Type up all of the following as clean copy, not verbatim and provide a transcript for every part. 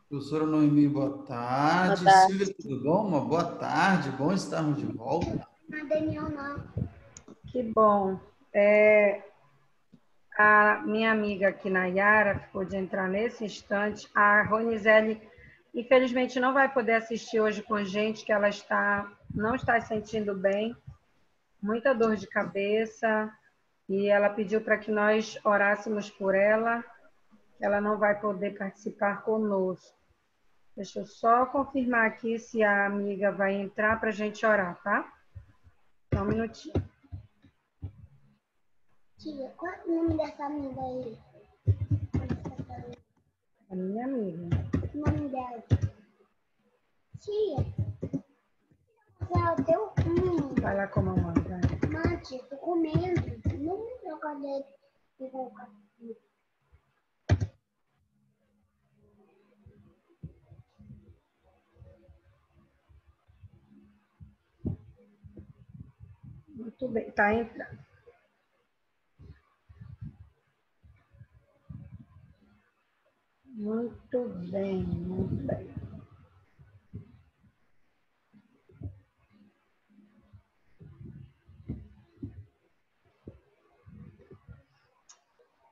Professora Noemi, boa Boa tarde. tarde. Silvia, tudo bom? Uma boa tarde, bom estarmos de volta. Não é Daniel, não. Que bom. A minha amiga aqui, Nayara, ficou de entrar nesse instante. A Ronizele, infelizmente, não vai poder assistir hoje com a gente, que ela não está se sentindo bem, muita dor de cabeça, e ela pediu para que nós orássemos por ela. Ela não vai poder participar conosco. Deixa eu só confirmar aqui se a amiga vai entrar para a gente orar, tá? Só um minutinho. Tia, qual é o nome dessa amiga aí? A minha amiga. O nome dela? Tia, qual é o teu nome? Vai lá com a mamãe, vai. Mate, tô comendo. Não me troca dele. Muito bem, tá entrando. Muito bem, muito bem.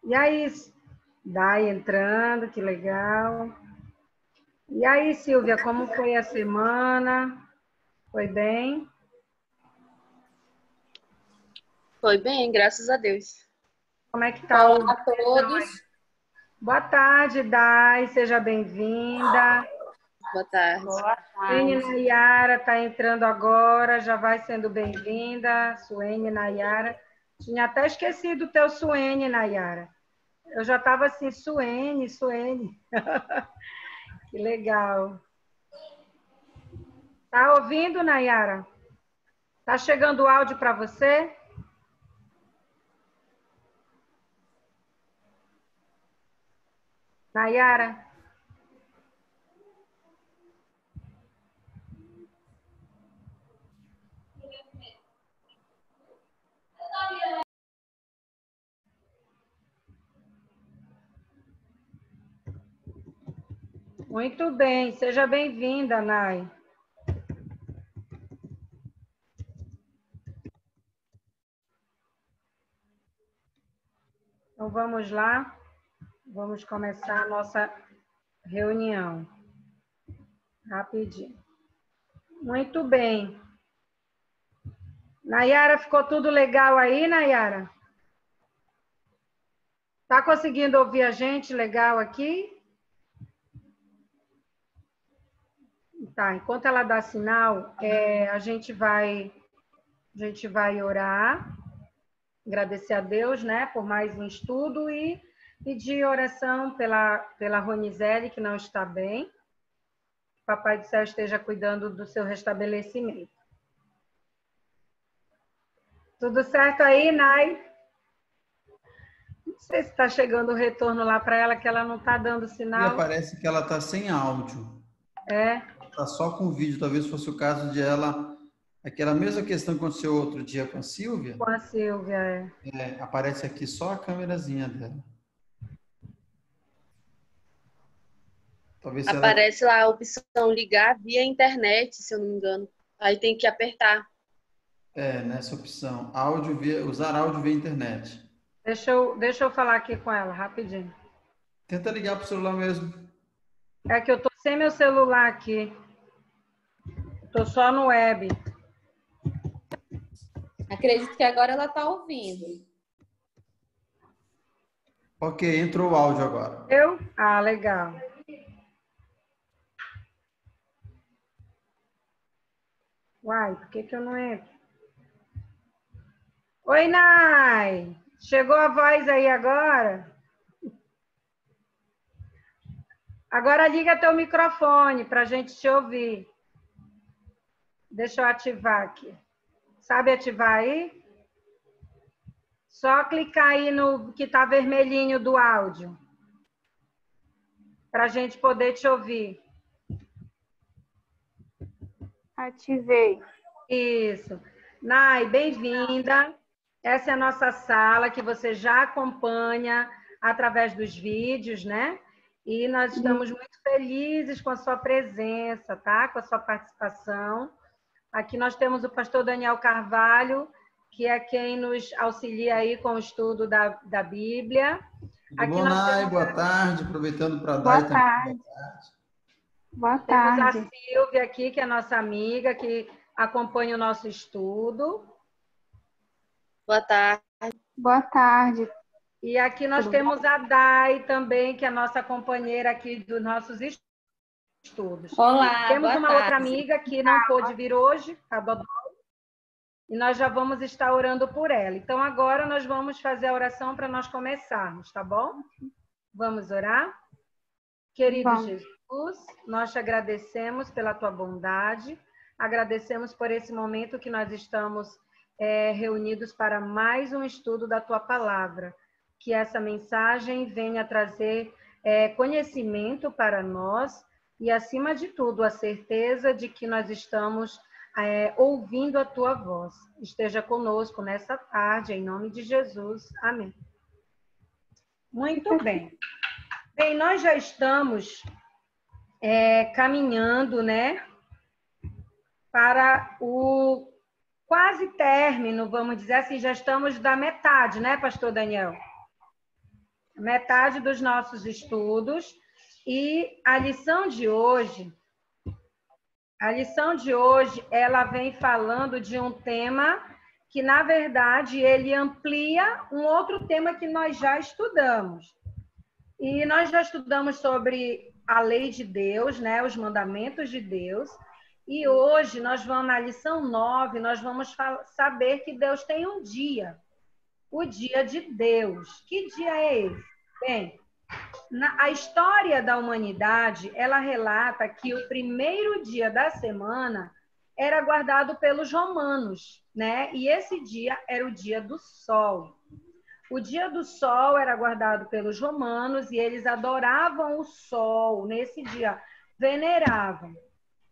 E aí, Dai entrando, que legal. E aí, Silvia, como foi a semana? Foi bem? Foi bem, graças a Deus. Como é que tá Olá a todos. Boa tarde, Dai, seja bem-vinda. Boa tarde. Suene Nayara está entrando agora, já vai sendo bem-vinda. Suene Nayara. Tinha até esquecido o teu Suene, Nayara. Eu já estava assim, Suene. Que legal. Tá ouvindo, Nayara? Tá chegando o áudio para você? Nayara? Muito bem, seja bem-vinda, Nay. Então vamos lá, vamos começar a nossa reunião. Rapidinho. Muito bem. Nayara, ficou tudo legal aí, Nayara? Tá conseguindo ouvir a gente legal aqui? Tá, enquanto ela dá sinal, a gente vai orar, agradecer a Deus, né, por mais um estudo e pedir oração pela Ronizele, que não está bem. Papai do Céu esteja cuidando do seu restabelecimento. Tudo certo aí, Nay? Não sei se está chegando o retorno lá para ela, que ela não está dando E sinal. parece que ela está sem áudio. É? Está só com vídeo. Talvez fosse o caso de ela... Aquela mesma questão que aconteceu outro dia com a Silvia. Com a Silvia, Aparece aqui só a câmerazinha dela. Talvez Aparece lá a opção ligar via internet, se eu não me engano. Aí tem que apertar. Nessa opção. Usar áudio via internet. Deixa eu falar aqui com ela, rapidinho. Tenta ligar para o celular mesmo. É que eu tô sem meu celular aqui. Tô só no web. Acredito que agora ela está ouvindo. Ok, entrou o áudio agora. Eu? Ah, legal. Uai, por que eu não entro? Oi, Nay! Chegou a voz aí agora? Agora liga teu microfone para a gente te ouvir. Deixa eu ativar aqui. Sabe ativar aí? Só clicar aí no que está vermelhinho do áudio. Para a gente poder te ouvir. Ativei. Isso. Nay, bem-vinda. Essa é a nossa sala que você já acompanha através dos vídeos, né? E nós estamos muito felizes com a sua presença, tá? Com a sua participação. Aqui nós temos o pastor Daniel Carvalho, que é quem nos auxilia aí com o estudo da Bíblia. Tudo Aqui bom, nós Nai? temos Boa tarde. Aproveitando para Boa dar também. tarde. Boa Temos a tarde. Silvia aqui, que é nossa amiga, que acompanha o nosso estudo. Boa tarde. Boa tarde. E aqui nós Tudo temos a Dai também, que é nossa companheira aqui dos nossos estudos. Olá, Temos boa uma tarde. outra amiga que não pôde vir hoje, a Dodô, e nós já vamos estar orando por ela. Então, agora nós vamos fazer a oração para nós começarmos, tá bom? Vamos orar? Querido Vamos. Jesus, nós te agradecemos pela tua bondade, agradecemos por esse momento que nós estamos reunidos para mais um estudo da tua palavra. Que essa mensagem venha trazer conhecimento para nós e, acima de tudo, a certeza de que nós estamos ouvindo a tua voz. Esteja conosco nessa tarde, em nome de Jesus. Amém. Muito bem. Bem, nós já estamos caminhando, né, para o quase término, vamos dizer assim, já estamos da metade, né, pastor Daniel? Metade dos nossos estudos. E a lição de hoje, ela vem falando de um tema que, na verdade, ele amplia um outro tema que nós já estudamos. E nós já estudamos sobre a lei de Deus, né, os mandamentos de Deus. E hoje, nós vamos na lição 9, nós vamos saber que Deus tem um dia. O dia de Deus. Que dia é esse? Bem, a história da humanidade, ela relata que o primeiro dia da semana era guardado pelos romanos, né? E esse dia era o dia do sol. O dia do sol era guardado pelos romanos e eles adoravam o sol nesse dia, veneravam.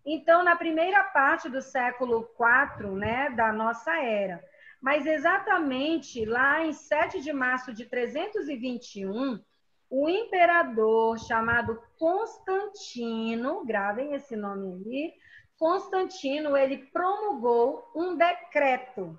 Então, na primeira parte do século IV, né, da nossa era, mas exatamente lá em 7 de março de 321, o imperador chamado Constantino, gravem esse nome ali, Constantino, ele promulgou um decreto.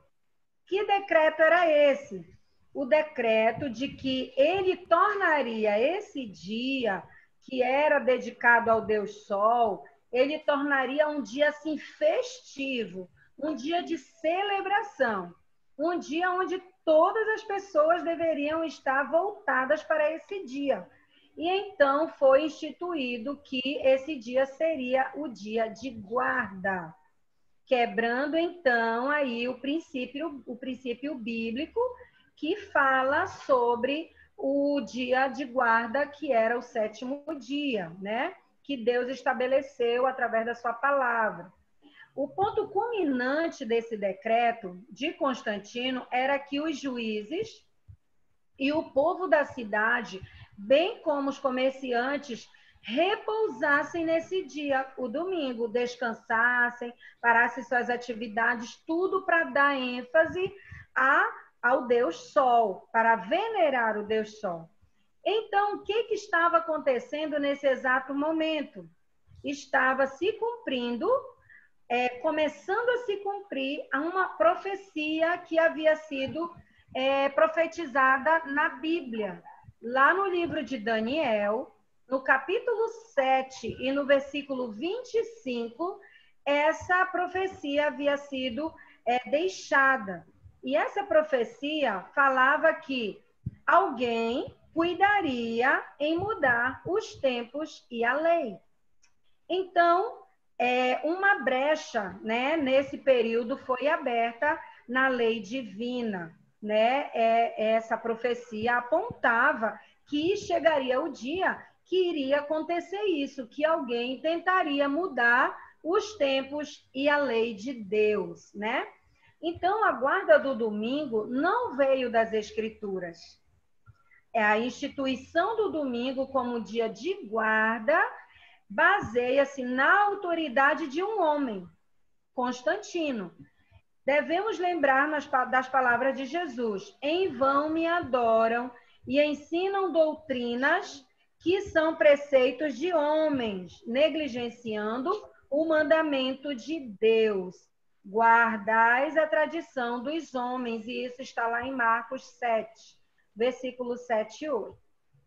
Que decreto era esse? O decreto de que ele tornaria esse dia, que era dedicado ao Deus Sol, ele tornaria um dia assim festivo, um dia de celebração, um dia onde todas as pessoas deveriam estar voltadas para esse dia. E então foi instituído que esse dia seria o dia de guarda, quebrando então aí o princípio bíblico que fala sobre o dia de guarda, que era o 7º dia, né? Que Deus estabeleceu através da sua palavra. O ponto culminante desse decreto de Constantino era que os juízes e o povo da cidade, bem como os comerciantes, repousassem nesse dia, o domingo, descansassem, parassem suas atividades, tudo para dar ênfase ao Deus Sol, para venerar o Deus Sol. Então, o que estava acontecendo nesse exato momento? Estava se cumprindo, começando a se cumprir uma profecia que havia sido profetizada na Bíblia. Lá no livro de Daniel, no capítulo 7 e no versículo 25, essa profecia havia sido deixada. E essa profecia falava que alguém cuidaria em mudar os tempos e a lei. Então, uma brecha, né, nesse período foi aberta na lei divina, né? Essa profecia apontava que chegaria o dia que iria acontecer isso, que alguém tentaria mudar os tempos e a lei de Deus, né? Então, a guarda do domingo não veio das Escrituras. A instituição do domingo como dia de guarda baseia-se na autoridade de um homem, Constantino. Devemos lembrar das palavras de Jesus: em vão me adoram e ensinam doutrinas que são preceitos de homens, negligenciando o mandamento de Deus. Guardais a tradição dos homens, e isso está lá em Marcos 7, versículos 7 e 8.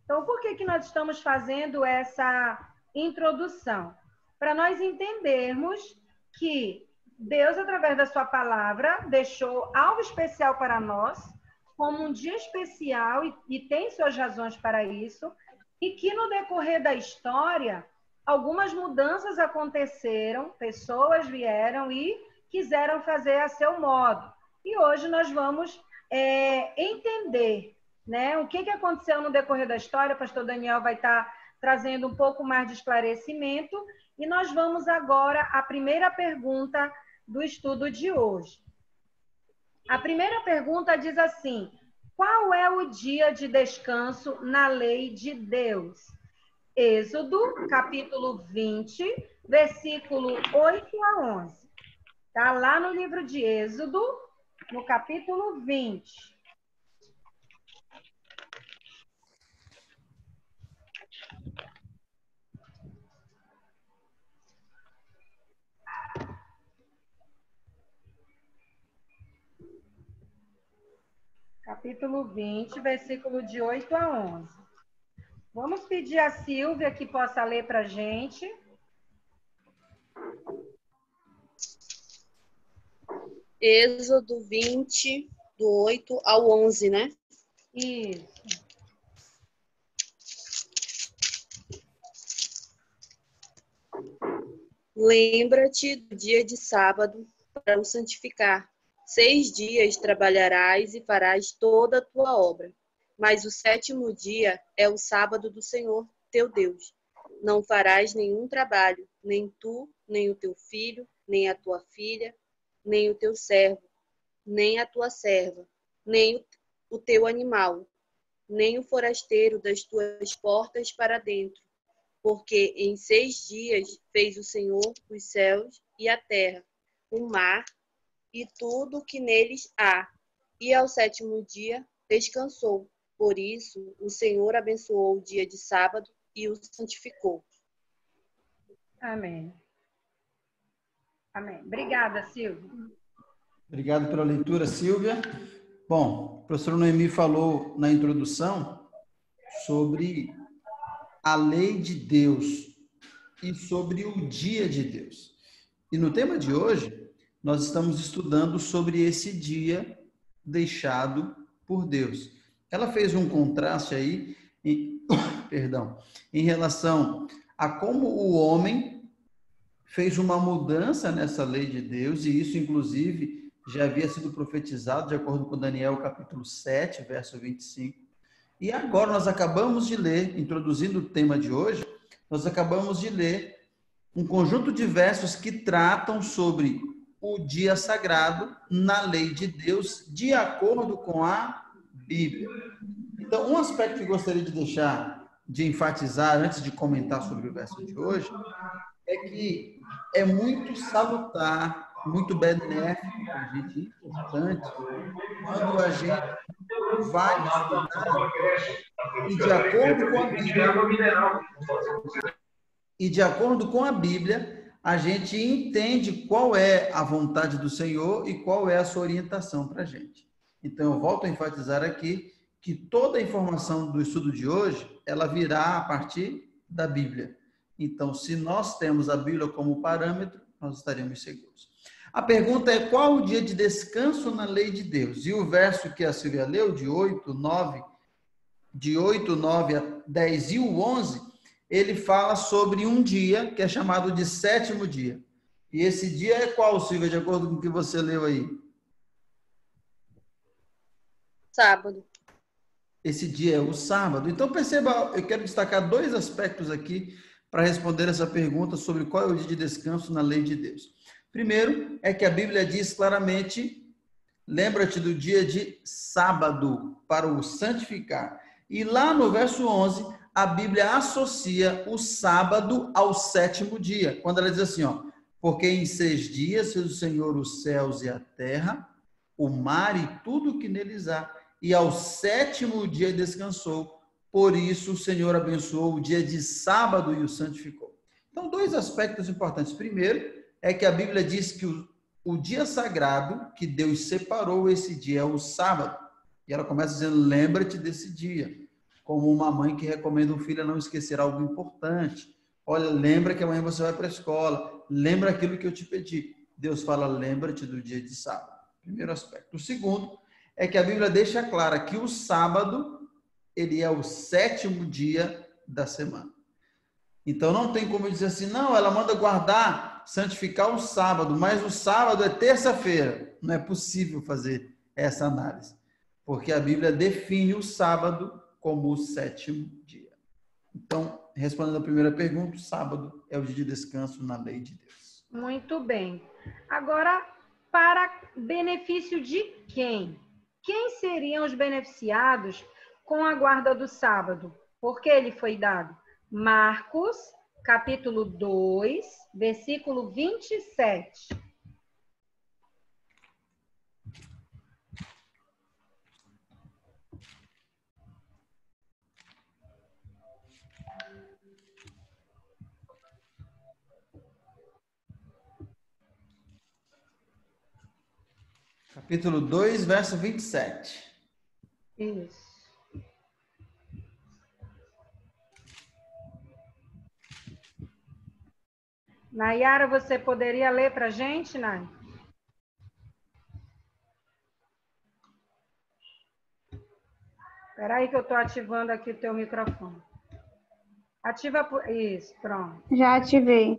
Então, por que nós estamos fazendo essa introdução? Para nós entendermos que Deus, através da sua palavra, deixou algo especial para nós, como um dia especial, e tem suas razões para isso, e que no decorrer da história, algumas mudanças aconteceram, pessoas vieram e quiseram fazer a seu modo. E hoje nós vamos entender, né, o que aconteceu no decorrer da história. O pastor Daniel vai estar trazendo um pouco mais de esclarecimento, e nós vamos agora à primeira pergunta do estudo de hoje. A primeira pergunta diz assim: qual é o dia de descanso na lei de Deus? Êxodo, capítulo 20, versículo 8 a 11. Está lá no livro de Êxodo, no capítulo 20. Capítulo 20, versículo de 8 a 11. Vamos pedir a Silvia que possa ler para a gente. Êxodo 20, do 8 ao 11, né? Isso. Lembra-te do dia de sábado para o santificar. 6 dias trabalharás e farás toda a tua obra. Mas o 7º dia é o sábado do Senhor teu Deus. Não farás nenhum trabalho, nem tu, nem o teu filho, nem a tua filha, nem o teu servo, nem a tua serva, nem o teu animal, nem o forasteiro das tuas portas para dentro. Porque em 6 dias fez o Senhor os céus e a terra, o mar e tudo o que neles há. E ao 7º dia descansou. Por isso, o Senhor abençoou o dia de sábado e o santificou. Amém. Amém. Obrigada, Silvia. Obrigado pela leitura, Silvia. Bom, o professor Noemi falou na introdução sobre a lei de Deus e sobre o dia de Deus. E no tema de hoje, nós estamos estudando sobre esse dia deixado por Deus. Ela fez um contraste aí, em relação a como o homem fez uma mudança nessa lei de Deus, e isso, inclusive, já havia sido profetizado, de acordo com Daniel, capítulo 7, verso 25. E agora nós acabamos de ler, introduzindo o tema de hoje, nós acabamos de ler um conjunto de versos que tratam sobre o dia sagrado na lei de Deus, de acordo com a Bíblia. Então, um aspecto que gostaria de deixar, de enfatizar, antes de comentar sobre o verso de hoje, é que é muito salutar, muito benéfico para a gente, importante, quando a gente vai estudar e de acordo com a Bíblia, a gente entende qual é a vontade do Senhor e qual é a sua orientação para a gente. Então, eu volto a enfatizar aqui que toda a informação do estudo de hoje, ela virá a partir da Bíblia. Então, se nós temos a Bíblia como parâmetro, nós estaremos seguros. A pergunta é: qual o dia de descanso na lei de Deus? E o verso que a Silvia leu, de 8, 9 a 10 e o 11, ele fala sobre um dia que é chamado de 7º dia. E esse dia é qual, Silvia, de acordo com o que você leu aí? Sábado. Esse dia é o sábado. Então, perceba, eu quero destacar 2 aspectos aqui para responder essa pergunta sobre qual é o dia de descanso na lei de Deus. Primeiro, é que a Bíblia diz claramente: lembra-te do dia de sábado para o santificar. E lá no verso 11, a Bíblia associa o sábado ao 7º dia, quando ela diz assim, ó: porque em 6 dias fez o Senhor os céus e a terra, o mar e tudo o que neles há, e ao 7º dia descansou. por isso o Senhor abençoou o dia de sábado e o santificou. Então, dois aspectos importantes. Primeiro, é que a Bíblia diz que o dia sagrado que Deus separou esse dia é o sábado. E ela começa dizendo, lembra-te desse dia. Como uma mãe que recomenda um filho a não esquecer algo importante. Olha, lembra que amanhã você vai para a escola. Lembra aquilo que eu te pedi. Deus fala, lembra-te do dia de sábado. Primeiro aspecto. O segundo é que a Bíblia deixa clara que o sábado, ele é o 7º dia da semana. Então não tem como dizer assim, não, ela manda guardar, santificar o sábado, mas o sábado é terça-feira. Não é possível fazer essa análise, porque a Bíblia define o sábado como o 7º dia. Então, respondendo a primeira pergunta, o sábado é o dia de descanso na lei de Deus. Muito bem. Agora, para benefício de quem? Quem seriam os beneficiados com a guarda do sábado? Por que ele foi dado? Marcos, capítulo 2, versículo 27. Capítulo 2, verso 27. Isso. Nayara, você poderia ler para a gente, Nay? Espera aí que eu estou ativando aqui o teu microfone. Ativa isso, pronto. Já ativei.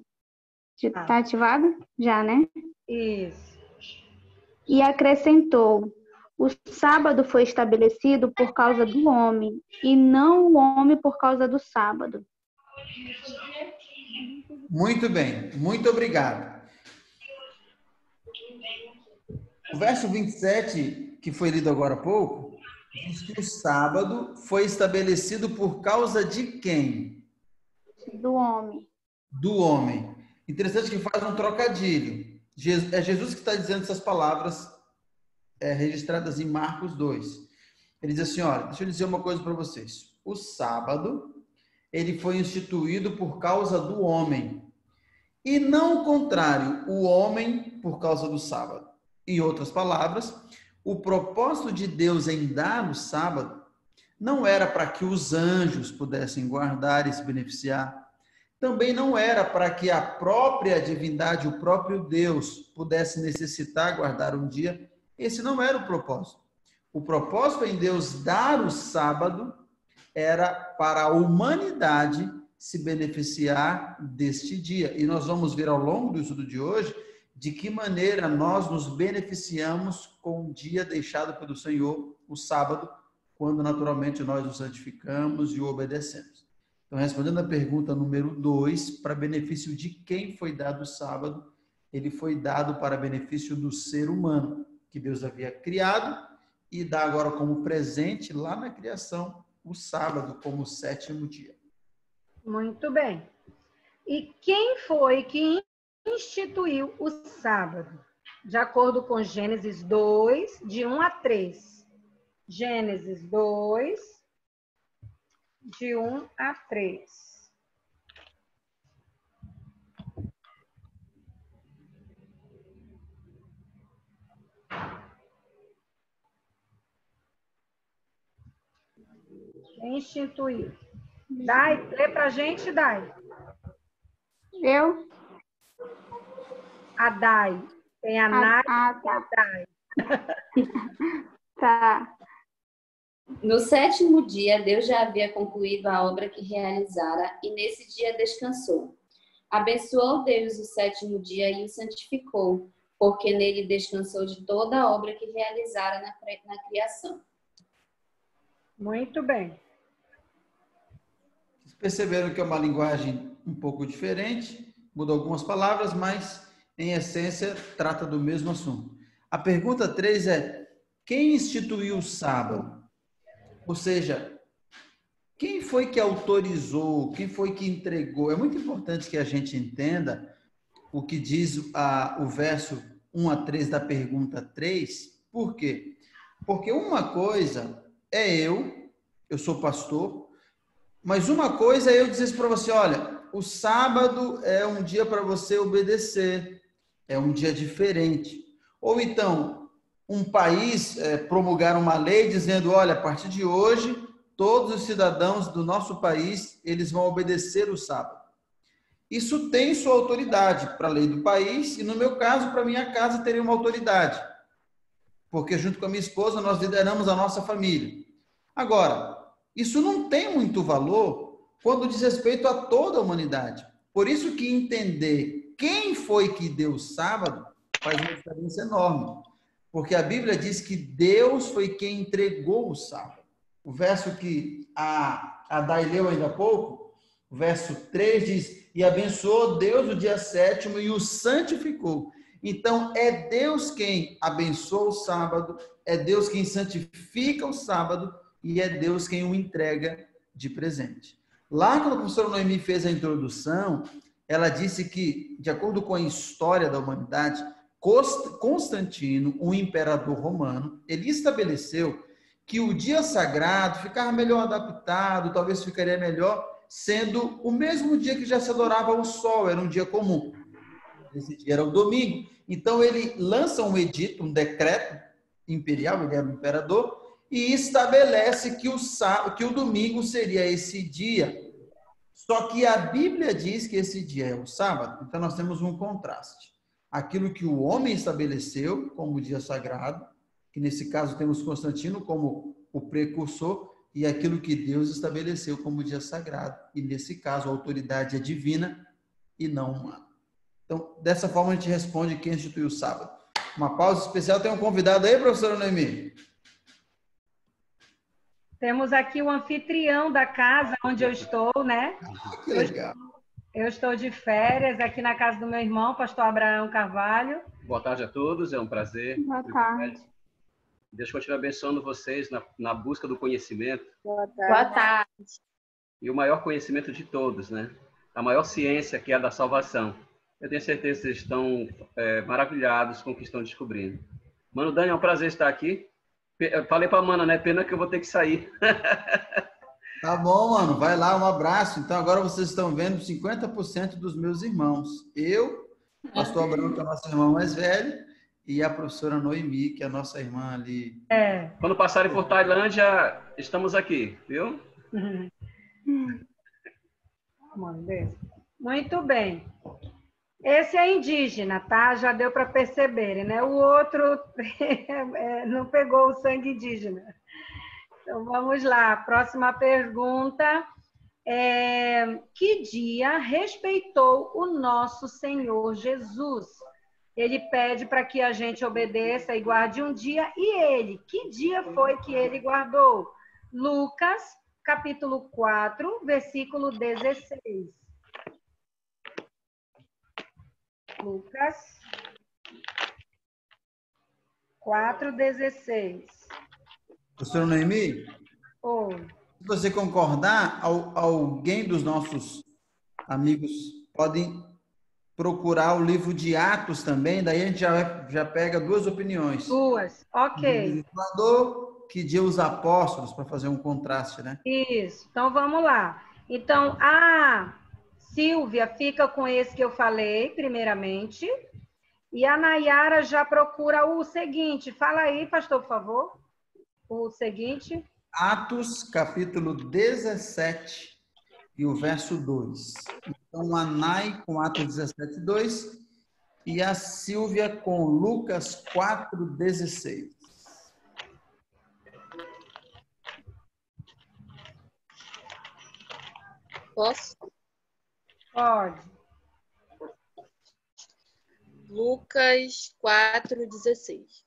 Tá ativado? Já, né? Isso. E acrescentou: o sábado foi estabelecido por causa do homem, e não o homem por causa do sábado. Muito bem, muito obrigado. O verso 27, que foi lido agora há pouco, diz que o sábado foi estabelecido por causa de quem? Do homem. Do homem. Interessante que faz um trocadilho. É Jesus que está dizendo essas palavras registradas em Marcos 2. Ele diz assim, olha, deixa eu dizer uma coisa para vocês. O sábado, ele foi instituído por causa do homem. E não o contrário, o homem por causa do sábado. Em outras palavras, o propósito de Deus em dar o sábado não era para que os anjos pudessem guardar e se beneficiar. Também não era para que a própria divindade, o próprio Deus, pudesse necessitar guardar um dia. Esse não era o propósito. O propósito em Deus dar o sábado era para a humanidade se beneficiar deste dia. E nós vamos ver ao longo do estudo de hoje de que maneira nós nos beneficiamos com o dia deixado pelo Senhor, o sábado, quando naturalmente nós o santificamos e o obedecemos. Então, respondendo a pergunta número 2, para benefício de quem foi dado o sábado, ele foi dado para benefício do ser humano, que Deus havia criado e dá agora como presente lá na criação o sábado como o 7º dia. Muito bem. E quem foi que instituiu o sábado? De acordo com Gênesis 2, de 1 a 3. Gênesis 2, de 1 a 3. Quem instituiu? Dai, lê pra gente, Dai. Eu? A Dai. Tem a Nai e a Dai. Tá. No 7º dia, Deus já havia concluído a obra que realizara e nesse dia descansou. Abençoou Deus o 7º dia e o santificou, porque nele descansou de toda a obra que realizara na criação. Muito bem. Vocês perceberam que é uma linguagem um pouco diferente, mudou algumas palavras, mas em essência trata do mesmo assunto. A pergunta 3 é: quem instituiu o sábado? Ou seja, quem foi que autorizou, quem foi que entregou? É muito importante que a gente entenda o que diz o verso 1 a 3 da pergunta 3. Por quê? Porque uma coisa é eu sou pastor, Mas uma coisa é eu dizer para você, olha, o sábado é um dia para você obedecer, é um dia diferente. Ou então, um país promulgar uma lei dizendo, olha, a partir de hoje, todos os cidadãos do nosso país, eles vão obedecer o sábado. Isso tem sua autoridade para a lei do país e, no meu caso, para a minha casa, teria uma autoridade. Porque, junto com a minha esposa, nós lideramos a nossa família. Agora, isso não tem muito valor quando diz respeito a toda a humanidade. Por isso que entender quem foi que deu o sábado faz uma diferença enorme. Porque a Bíblia diz que Deus foi quem entregou o sábado. O verso que a Dai leu ainda há pouco, o verso 3 diz, e abençoou Deus o dia 7º e o santificou. Então, é Deus quem abençoa o sábado, é Deus quem santifica o sábado e é Deus quem o entrega de presente. Lá, quando a professora Noemi fez a introdução, ela disse que, de acordo com a história da humanidade, Constantino, um imperador romano, ele estabeleceu que o dia sagrado ficava melhor adaptado, talvez ficaria melhor, sendo o mesmo dia que já se adorava o sol, era um dia comum. Esse dia era o domingo. Então, ele lança um edito, um decreto imperial, ele era o imperador, e estabelece que o domingo seria esse dia. Só que a Bíblia diz que esse dia é o sábado, então nós temos um contraste. Aquilo que o homem estabeleceu como dia sagrado, que nesse caso temos Constantino como o precursor, e aquilo que Deus estabeleceu como dia sagrado. E nesse caso a autoridade é divina e não humana. Então, dessa forma a gente responde quem instituiu o sábado. Uma pausa especial. Tem um convidado aí, professora Noemi? Temos aqui o anfitrião da casa onde eu estou, né? Que legal. Eu estou de férias aqui na casa do meu irmão, pastor Abraão Carvalho. Boa tarde a todos, é um prazer. Boa tarde. Deus continue abençoando vocês na busca do conhecimento. Boa tarde. Boa tarde. E o maior conhecimento de todos, né? A maior ciência que é a da salvação. Eu tenho certeza que vocês estão maravilhados com o que estão descobrindo. Mano Dani, é um prazer estar aqui. Eu falei para a Mana, né? Pena que eu vou ter que sair. Tá bom, mano. Vai lá, um abraço. Então, agora vocês estão vendo 50% dos meus irmãos. Eu, pastor Abraão, que é o nosso irmão mais velho, e a professora Noemi, que é a nossa irmã ali. Quando passarem por Tailândia, estamos aqui, viu? Muito bem. Esse é indígena, tá? Já deu para perceberem, né? O outro não pegou o sangue indígena. Então, vamos lá. Próxima pergunta. Que dia respeitou o nosso Senhor Jesus? Ele pede para que a gente obedeça e guarde um dia. E ele? Que dia foi que ele guardou? Lucas, capítulo 4, versículo 16. Lucas 4:16. Professora Noemi? Oi. Se você concordar, alguém dos nossos amigos podem procurar o livro de Atos também, daí a gente já pega duas opiniões. Duas, ok. Que dia os apóstolos, para fazer um contraste, né? Isso, então vamos lá. Então, a Silvia fica com esse que eu falei, primeiramente, e a Nayara já procura o seguinte. Fala aí, pastor, por favor. O seguinte. Atos, capítulo 17, e o verso 2. Então, a Nay com Atos 17, 2, e a Silvia com Lucas 4, 16. Posso? Pode. Lucas 4:16.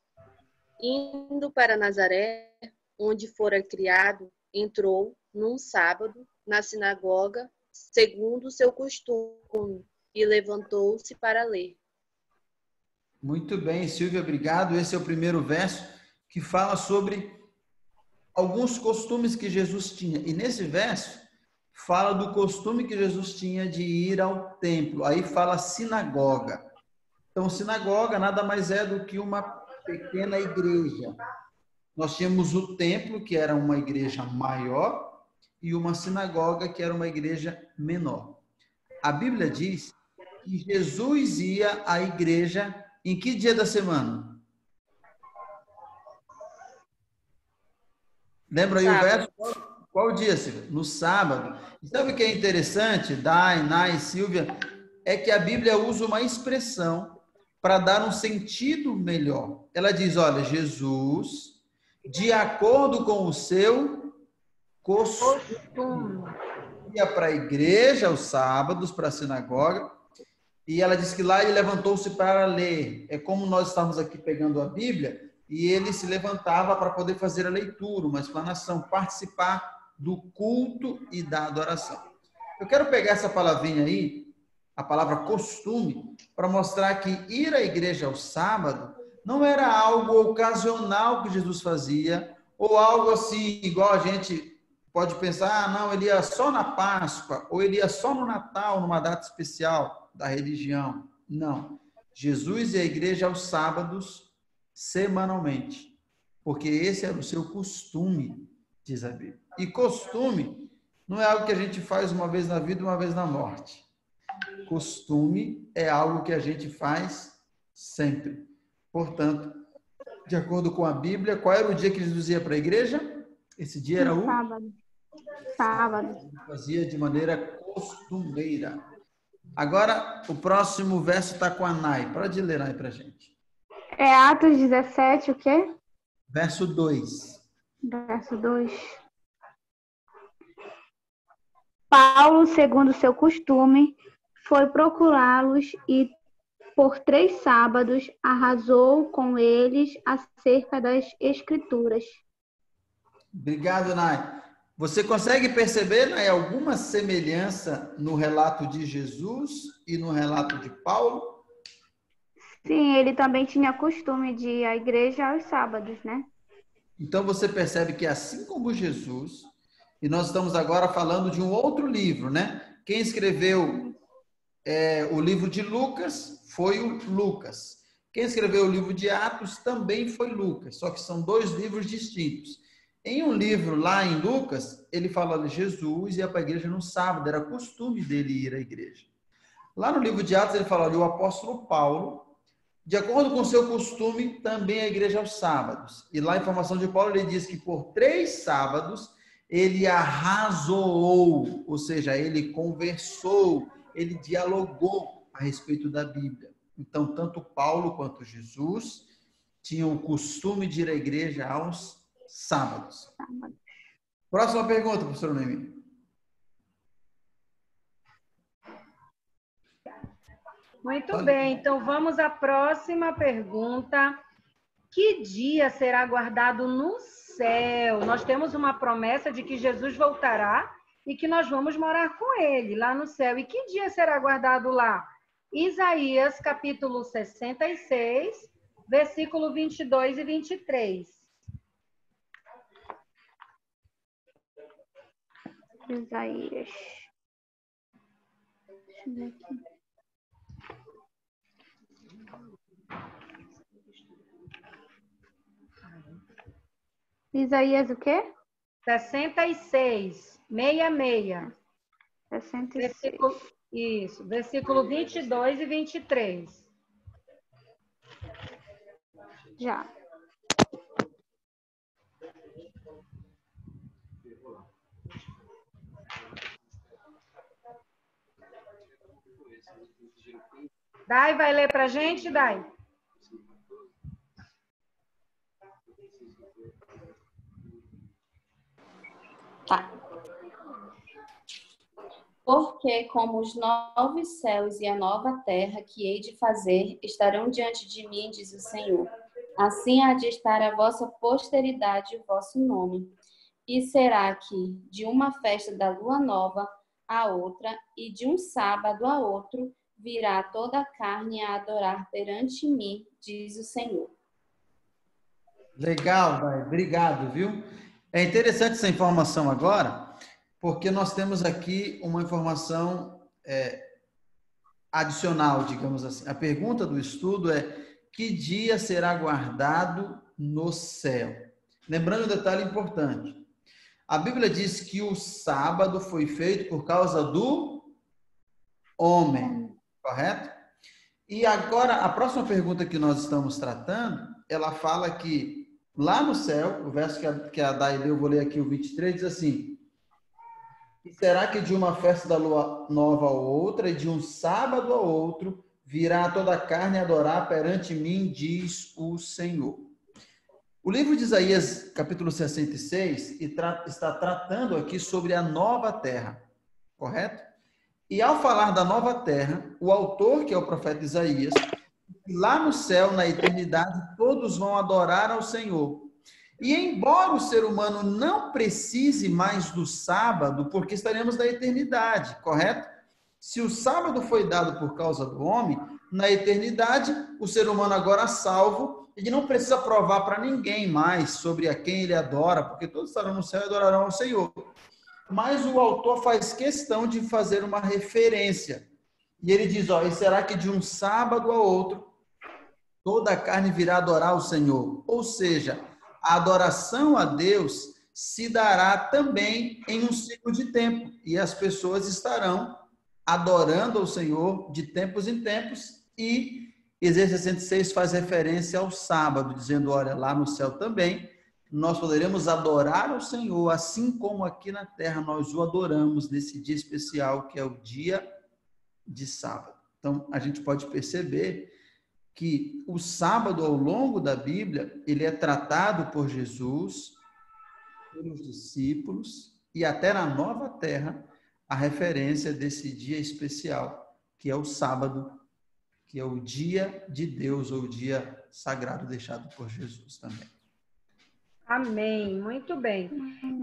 Indo para Nazaré, onde fora criado, entrou num sábado na sinagoga, segundo o seu costume, e levantou-se para ler. Muito bem, Silvia, obrigado. Esse é o primeiro verso que fala sobre alguns costumes que Jesus tinha. E nesse verso fala do costume que Jesus tinha de ir ao templo. Aí fala sinagoga. Então, sinagoga nada mais é do que uma pequena igreja. Nós tínhamos o templo, que era uma igreja maior, e uma sinagoga, que era uma igreja menor. A Bíblia diz que Jesus ia à igreja em que dia da semana? Lembra aí o verso? Qual dia, Silvia? No sábado. E sabe o que é interessante, Dai, Nai, Silvia? É que a Bíblia usa uma expressão para dar um sentido melhor. Ela diz, olha, Jesus, de acordo com o seu costume, ia para a igreja aos sábados, para a sinagoga, e ela diz que lá ele levantou-se para ler. É como nós estamos aqui pegando a Bíblia, e ele se levantava para poder fazer a leitura, uma explanação, participar do culto e da adoração. Eu quero pegar essa palavrinha aí, a palavra costume, para mostrar que ir à igreja ao sábado não era algo ocasional que Jesus fazia, ou algo assim, igual a gente pode pensar, não, ele ia só na Páscoa, ou ele ia só no Natal, numa data especial da religião. Não. Jesus ia à igreja aos sábados, semanalmente, porque esse era o seu costume, diz a Bíblia. E costume não é algo que a gente faz uma vez na vida, uma vez na morte. Costume é algo que a gente faz sempre. Portanto, de acordo com a Bíblia, qual era o dia que Jesus ia para a igreja? Esse dia era o sábado. Sábado. Fazia de maneira costumeira. Agora, o próximo verso está com a Nai. Pode ler aí para a gente. É Atos 17, o quê? Verso 2. Verso 2. Paulo, segundo seu costume, foi procurá-los e, por 3 sábados, arrasou com eles acerca das Escrituras. Obrigado, Nai. Você consegue perceber, Nai, alguma semelhança no relato de Jesus e no relato de Paulo? Sim, ele também tinha costume de ir à igreja aos sábados, né? Então você percebe que assim como Jesus, e nós estamos agora falando de um outro livro, né? Quem escreveu o livro de Lucas foi o Lucas. Quem escreveu o livro de Atos também foi Lucas, só que são 2 livros distintos. Em um livro lá em Lucas, ele fala de Jesus ia para a igreja no sábado, era costume dele ir à igreja. Lá no livro de Atos ele fala, olha, o apóstolo Paulo, de acordo com o seu costume, também a igreja aos sábados. E lá em informação de Paulo ele diz que por 3 sábados ele arrasou, ou seja, ele conversou, ele dialogou a respeito da Bíblia. Então, tanto Paulo quanto Jesus tinham o costume de ir à igreja aos sábados. Próxima pergunta, professor Noemi. Muito bem, então vamos à próxima pergunta. Que dia será guardado no céu? Nós temos uma promessa de que Jesus voltará e que nós vamos morar com ele lá no céu. E que dia será guardado lá? Isaías, capítulo 66, versículo 22 e 23. Isaías. Deixa eu ver aqui. Isaías o quê? 66, 66. 66. Isso, versículo 22 e 23. Já. Dai, vai ler para a gente, Dai? Tá. Porque como os novos céus e a nova terra que hei de fazer estarão diante de mim, diz o Senhor, assim há de estar a vossa posteridade e o vosso nome. E será que de uma festa da lua nova a outra e de um sábado a outro virá toda a carne a adorar perante mim, diz o Senhor. Legal, Dai. Obrigado, viu? É interessante essa informação agora, porque nós temos aqui uma informação adicional, digamos assim. A pergunta do estudo é: que dia será guardado no céu? Lembrando um detalhe importante. A Bíblia diz que o sábado foi feito por causa do homem, correto? E agora, a próxima pergunta que nós estamos tratando, ela fala que lá no céu, o verso que a Dai leu, eu vou ler aqui o 23, diz assim: e será que de uma festa da lua nova a outra, e de um sábado a outro, virá toda a carne adorar perante mim, diz o Senhor. O livro de Isaías, capítulo 66, está tratando aqui sobre a nova terra, correto? E ao falar da nova terra, o autor, que é o profeta Isaías, lá no céu, na eternidade, todos vão adorar ao Senhor. E embora o ser humano não precise mais do sábado, porque estaremos na eternidade, correto? Se o sábado foi dado por causa do homem, na eternidade, o ser humano agora salvo, ele não precisa provar para ninguém mais sobre a quem ele adora, porque todos estarão no céu e adorarão ao Senhor. Mas o autor faz questão de fazer uma referência. E ele diz, e será que de um sábado a outro, toda a carne virá adorar o Senhor? Ou seja, a adoração a Deus se dará também em um ciclo de tempo. E as pessoas estarão adorando ao Senhor de tempos em tempos. E Isaías 66 faz referência ao sábado, dizendo, olha, lá no céu também, nós poderemos adorar ao Senhor, assim como aqui na terra nós o adoramos nesse dia especial, que é o dia de sábado. Então, a gente pode perceber que o sábado, ao longo da Bíblia, ele é tratado por Jesus, pelos discípulos, e até na nova terra, a referência desse dia especial, que é o sábado, que é o dia de Deus, ou o dia sagrado deixado por Jesus também. Amém, muito bem.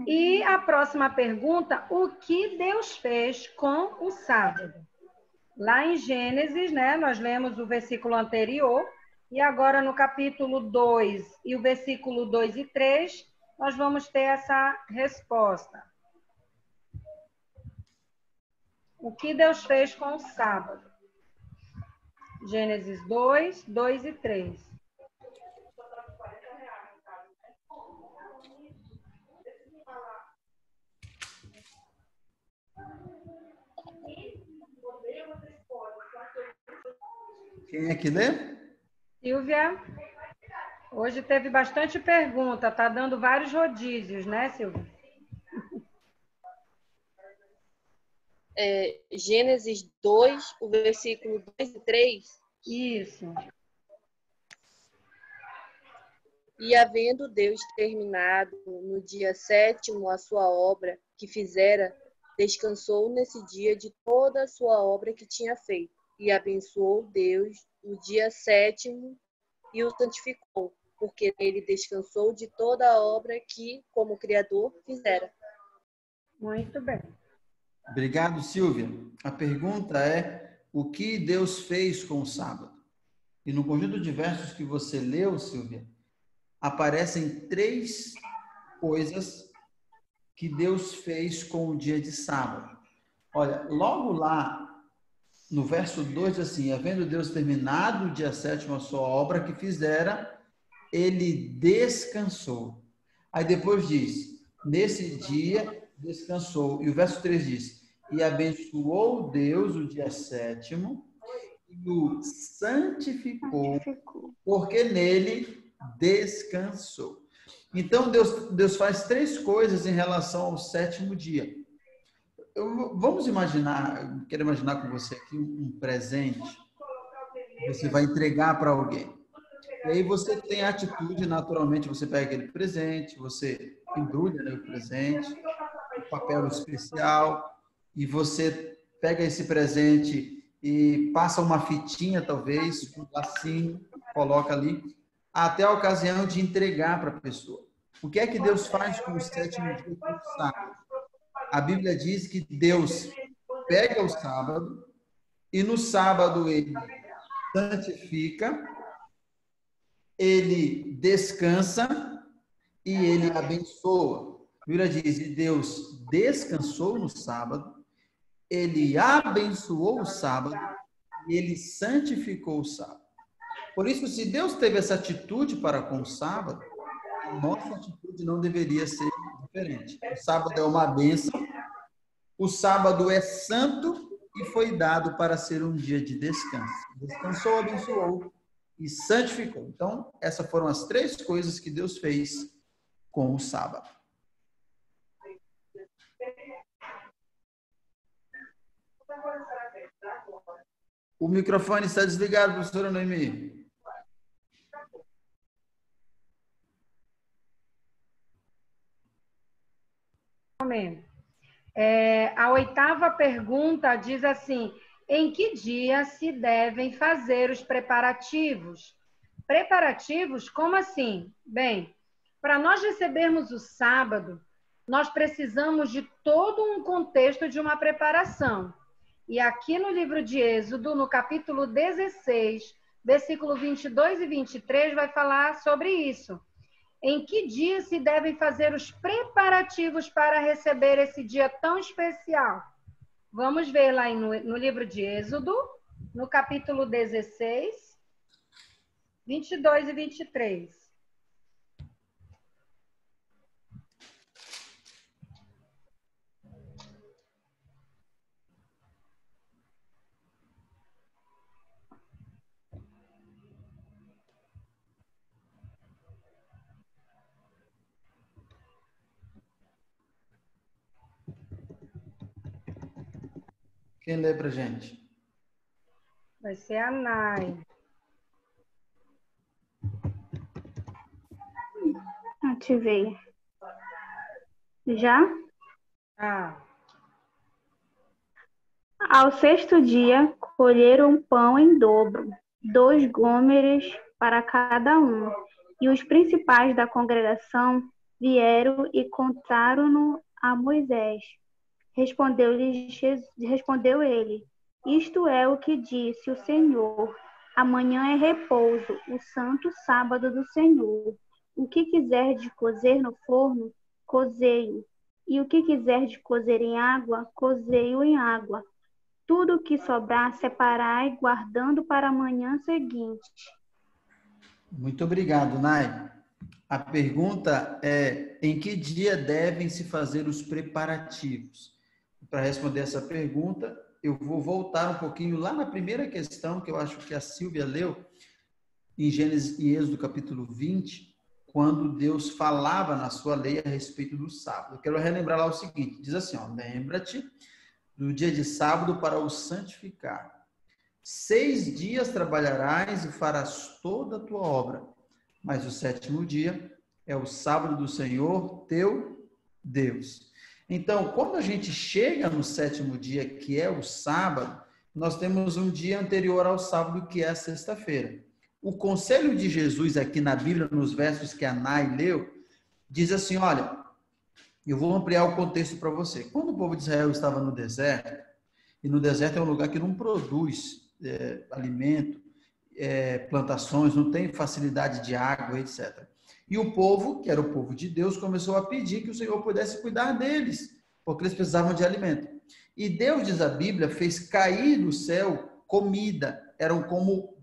E a próxima pergunta, o que Deus fez com o sábado? Lá em Gênesis, né, nós lemos o versículo anterior, e agora no capítulo 2 e o versículo 2 e 3, nós vamos ter essa resposta. O que Deus fez com o sábado? Gênesis 2, 2 e 3. Quem é que lê? Silvia, hoje teve bastante pergunta, tá dando vários rodízios, né, Silvia? Gênesis 2, o versículo 2 e 3. Isso. E havendo Deus terminado no dia 7º a sua obra que fizera, descansou nesse dia de toda a sua obra que tinha feito. E abençoou Deus o dia 7º e o santificou, porque ele descansou de toda a obra que, como Criador, fizera. Muito bem. Obrigado, Silvia. A pergunta é, o que Deus fez com o sábado? E no conjunto de versos que você leu, Silvia, aparecem 3 coisas que Deus fez com o dia de sábado. Olha, logo lá, no verso 2, assim, havendo Deus terminado o dia 7º a sua obra que fizera, ele descansou. Aí depois diz, nesse dia descansou. E o verso 3 diz, e abençoou Deus o dia 7º e o santificou, porque nele descansou. Então, Deus faz 3 coisas em relação ao 7º dia. Vamos imaginar, quero imaginar com você aqui um presente que você vai entregar para alguém. E aí você tem a atitude, naturalmente, você pega aquele presente, você embrulha, né, o presente, um papel especial, e você pega esse presente e passa uma fitinha, talvez, um lacinho, coloca ali, até a ocasião de entregar para a pessoa. O que é que Deus faz com o 7º dia do sábado? A Bíblia diz que Deus pega o sábado e no sábado ele santifica, ele descansa e ele abençoa. A Bíblia diz que Deus descansou no sábado, ele abençoou o sábado e ele santificou o sábado. Por isso, se Deus teve essa atitude para com o sábado, a nossa atitude não deveria ser diferente. O sábado é uma bênção, o sábado é santo e foi dado para ser um dia de descanso. Descansou, abençoou e santificou. Então, essas foram as 3 coisas que Deus fez com o sábado. O microfone está desligado, professora Noemi. A 8ª pergunta diz assim: em que dia se devem fazer os preparativos? Preparativos? Como assim? Bem, para nós recebermos o sábado, nós precisamos de todo um contexto de uma preparação. E aqui no livro de Êxodo, no capítulo 16, versículo 22 e 23, vai falar sobre isso. Em que dia se devem fazer os preparativos para receber esse dia tão especial? Vamos ver lá no livro de Êxodo, no capítulo 16, 22 e 23. Quem lê pra gente? Vai ser a Nai. Ativei. Já? Ao 6º dia, colheram pão em dobro, 2 gômeres para cada um. E os principais da congregação vieram e contaram-no a Moisés. Respondeu ele: isto é o que disse o Senhor. Amanhã é repouso, o santo sábado do Senhor. O que quiser de cozer no forno, cozei-o. E o que quiser de cozer em água, cozei-o em água. Tudo o que sobrar, separai, guardando para a manhã seguinte. Muito obrigado, Nai. A pergunta é: em que dia devem se fazer os preparativos? Para responder essa pergunta, eu vou voltar um pouquinho lá na primeira questão, que eu acho que a Silvia leu, em Gênesis e Êxodo capítulo 20, quando Deus falava na sua lei a respeito do sábado. Eu quero relembrar lá o seguinte, diz assim, lembra-te do dia de sábado para o santificar. 6 dias trabalharás e farás toda a tua obra, mas o 7º dia é o sábado do Senhor, teu Deus. Então, quando a gente chega no 7º dia, que é o sábado, nós temos um dia anterior ao sábado, que é a sexta-feira. O conselho de Jesus aqui na Bíblia, nos versos que a Nai leu, diz assim, olha, eu vou ampliar o contexto para você. Quando o povo de Israel estava no deserto, e no deserto é um lugar que não produz alimento, plantações, não tem facilidade de água, etc. E o povo, que era o povo de Deus, começou a pedir que o Senhor pudesse cuidar deles, porque eles precisavam de alimento. E Deus, diz a Bíblia, fez cair do céu comida, era como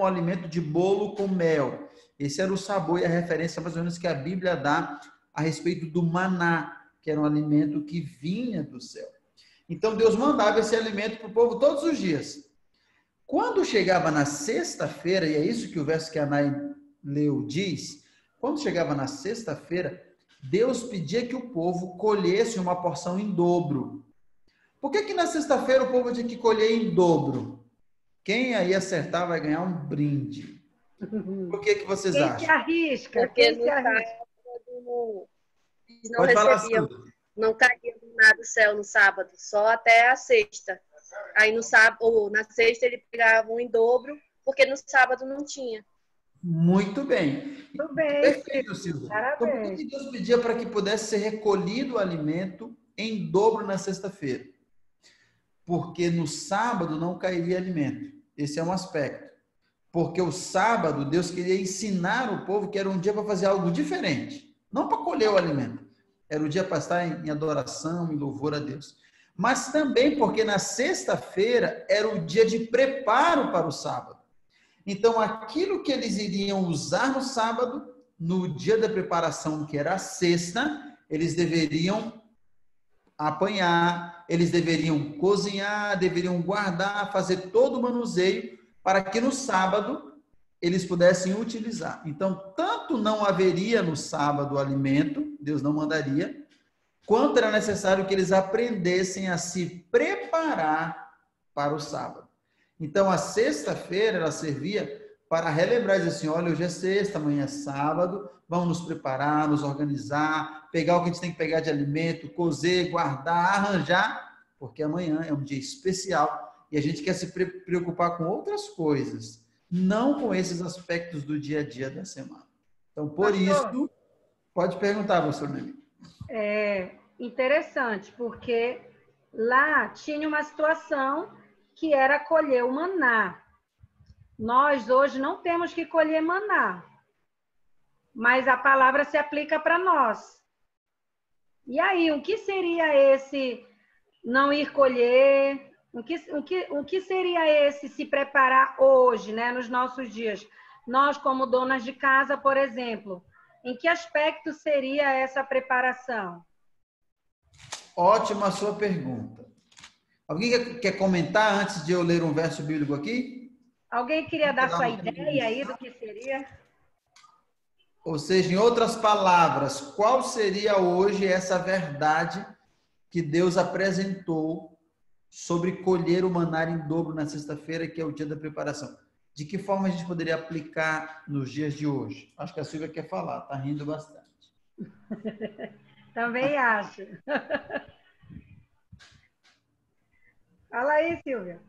um alimento de bolo com mel. Esse era o sabor e a referência mais ou menos que a Bíblia dá a respeito do maná, que era um alimento que vinha do céu. Então Deus mandava esse alimento para o povo todos os dias. Quando chegava na sexta-feira, e é isso que o verso que a Nai leu diz, quando chegava na sexta-feira, Deus pedia que o povo colhesse uma porção em dobro. Por que na sexta-feira o povo tinha que colher em dobro? Quem aí acertar vai ganhar um brinde. Por que vocês acham? Quem se arrisca? Porque no sábado não recebiam, não caía nada do céu no sábado, só até a sexta. Aí no sábado, ou na sexta ele pegava um em dobro, porque no sábado não tinha. Muito bem. Muito bem. Perfeito, Silvia. Então, por que Deus pedia para que pudesse ser recolhido o alimento em dobro na sexta-feira? Porque no sábado não cairia alimento. Esse é um aspecto. Porque o sábado, Deus queria ensinar o povo que era um dia para fazer algo diferente. Não para colher o alimento. Era o dia para estar em adoração, em louvor a Deus. Mas também porque na sexta-feira era o dia de preparo para o sábado. Então, aquilo que eles iriam usar no sábado, no dia da preparação, que era a sexta, eles deveriam apanhar, eles deveriam cozinhar, deveriam guardar, fazer todo o manuseio para que no sábado eles pudessem utilizar. Então, tanto não haveria no sábado alimento, Deus não mandaria, quanto era necessário que eles aprendessem a se preparar para o sábado. Então, a sexta-feira, ela servia para relembrar, dizer assim, olha, hoje é sexta, amanhã é sábado, vamos nos preparar, nos organizar, pegar o que a gente tem que pegar de alimento, cozer, guardar, arranjar, porque amanhã é um dia especial e a gente quer se preocupar com outras coisas, não com esses aspectos do dia a dia da semana. Então, por isso, pode perguntar, pastor Noemi. É interessante, porque lá tinha uma situação que era colher o maná. Nós hoje não temos que colher maná, mas a palavra se aplica para nós. E aí, o que seria esse não ir colher? O que seria esse se preparar hoje, né, nos nossos dias? Nós, como donas de casa, por exemplo, em que aspecto seria essa preparação? Ótima sua pergunta. Alguém quer comentar antes de eu ler um verso bíblico aqui? Alguém queria dar sua ideia aí do que seria? Ou seja, em outras palavras, qual seria hoje essa verdade que Deus apresentou sobre colher o maná em dobro na sexta-feira, que é o dia da preparação? De que forma a gente poderia aplicar nos dias de hoje? Acho que a Silvia quer falar, está rindo bastante. Também acho. Fala aí, Silvia.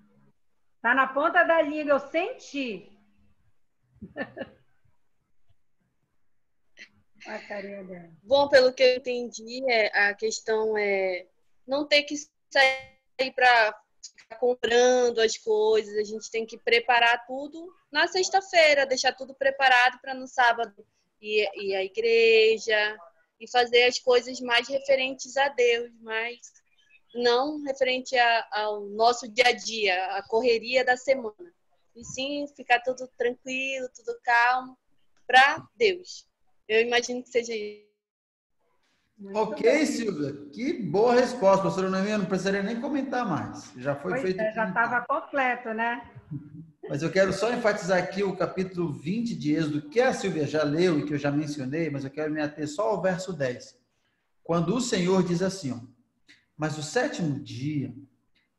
Tá na ponta da língua, eu senti. A carinha dela. Bom, pelo que eu entendi, a questão é não ter que sair para ficar comprando as coisas. A gente tem que preparar tudo na sexta-feira, deixar tudo preparado para no sábado ir à igreja e fazer as coisas mais referentes a Deus, mas não referente ao nosso dia a dia, a correria da semana. E sim, ficar tudo tranquilo, tudo calmo, para Deus. Eu imagino que seja isso. Ok, Silvia, que boa resposta, professora Noemi, eu não precisaria nem comentar mais. Já foi feito. Já estava completo, né? Mas eu quero só enfatizar aqui o capítulo 20 de Êxodo, que a Silvia já leu e que eu já mencionei, mas eu quero me ater só ao verso 10. Quando o Senhor diz assim, ó, mas o sétimo dia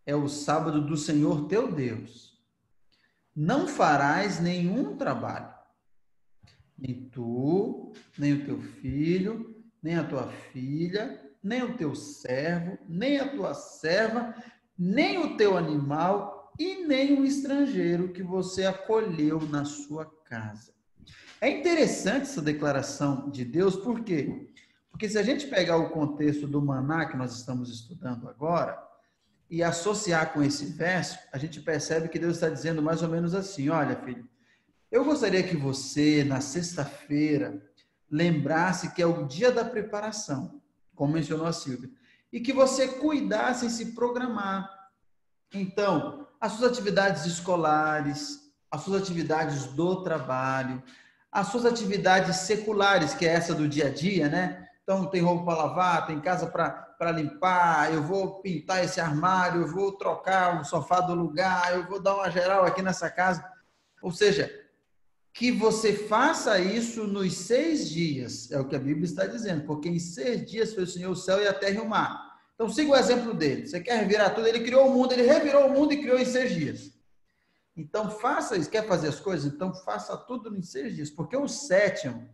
é o sábado do Senhor teu Deus. Não farás nenhum trabalho, nem tu, nem o teu filho, nem a tua filha, nem o teu servo, nem a tua serva, nem o teu animal e nem o estrangeiro que você acolheu na sua casa. É interessante essa declaração de Deus, por quê? Porque se a gente pegar o contexto do maná que nós estamos estudando agora e associar com esse verso, a gente percebe que Deus está dizendo mais ou menos assim, olha, filho, eu gostaria que você, na sexta-feira, lembrasse que é o dia da preparação, como mencionou a Silvia, e que você cuidasse em se programar. Então, as suas atividades escolares, as suas atividades do trabalho, as suas atividades seculares, que é essa do dia a dia, né? Então, tem roupa para lavar, tem casa para limpar, eu vou pintar esse armário, eu vou trocar o sofá do lugar, eu vou dar uma geral aqui nessa casa. Ou seja, que você faça isso nos 6 dias, é o que a Bíblia está dizendo, porque em 6 dias fez o Senhor o céu e a terra e o mar. Então, siga o exemplo dele. Você quer revirar tudo? Ele criou o mundo, ele revirou o mundo e criou em 6 dias. Então, faça isso. Quer fazer as coisas? Então, faça tudo em 6 dias, porque o sétimo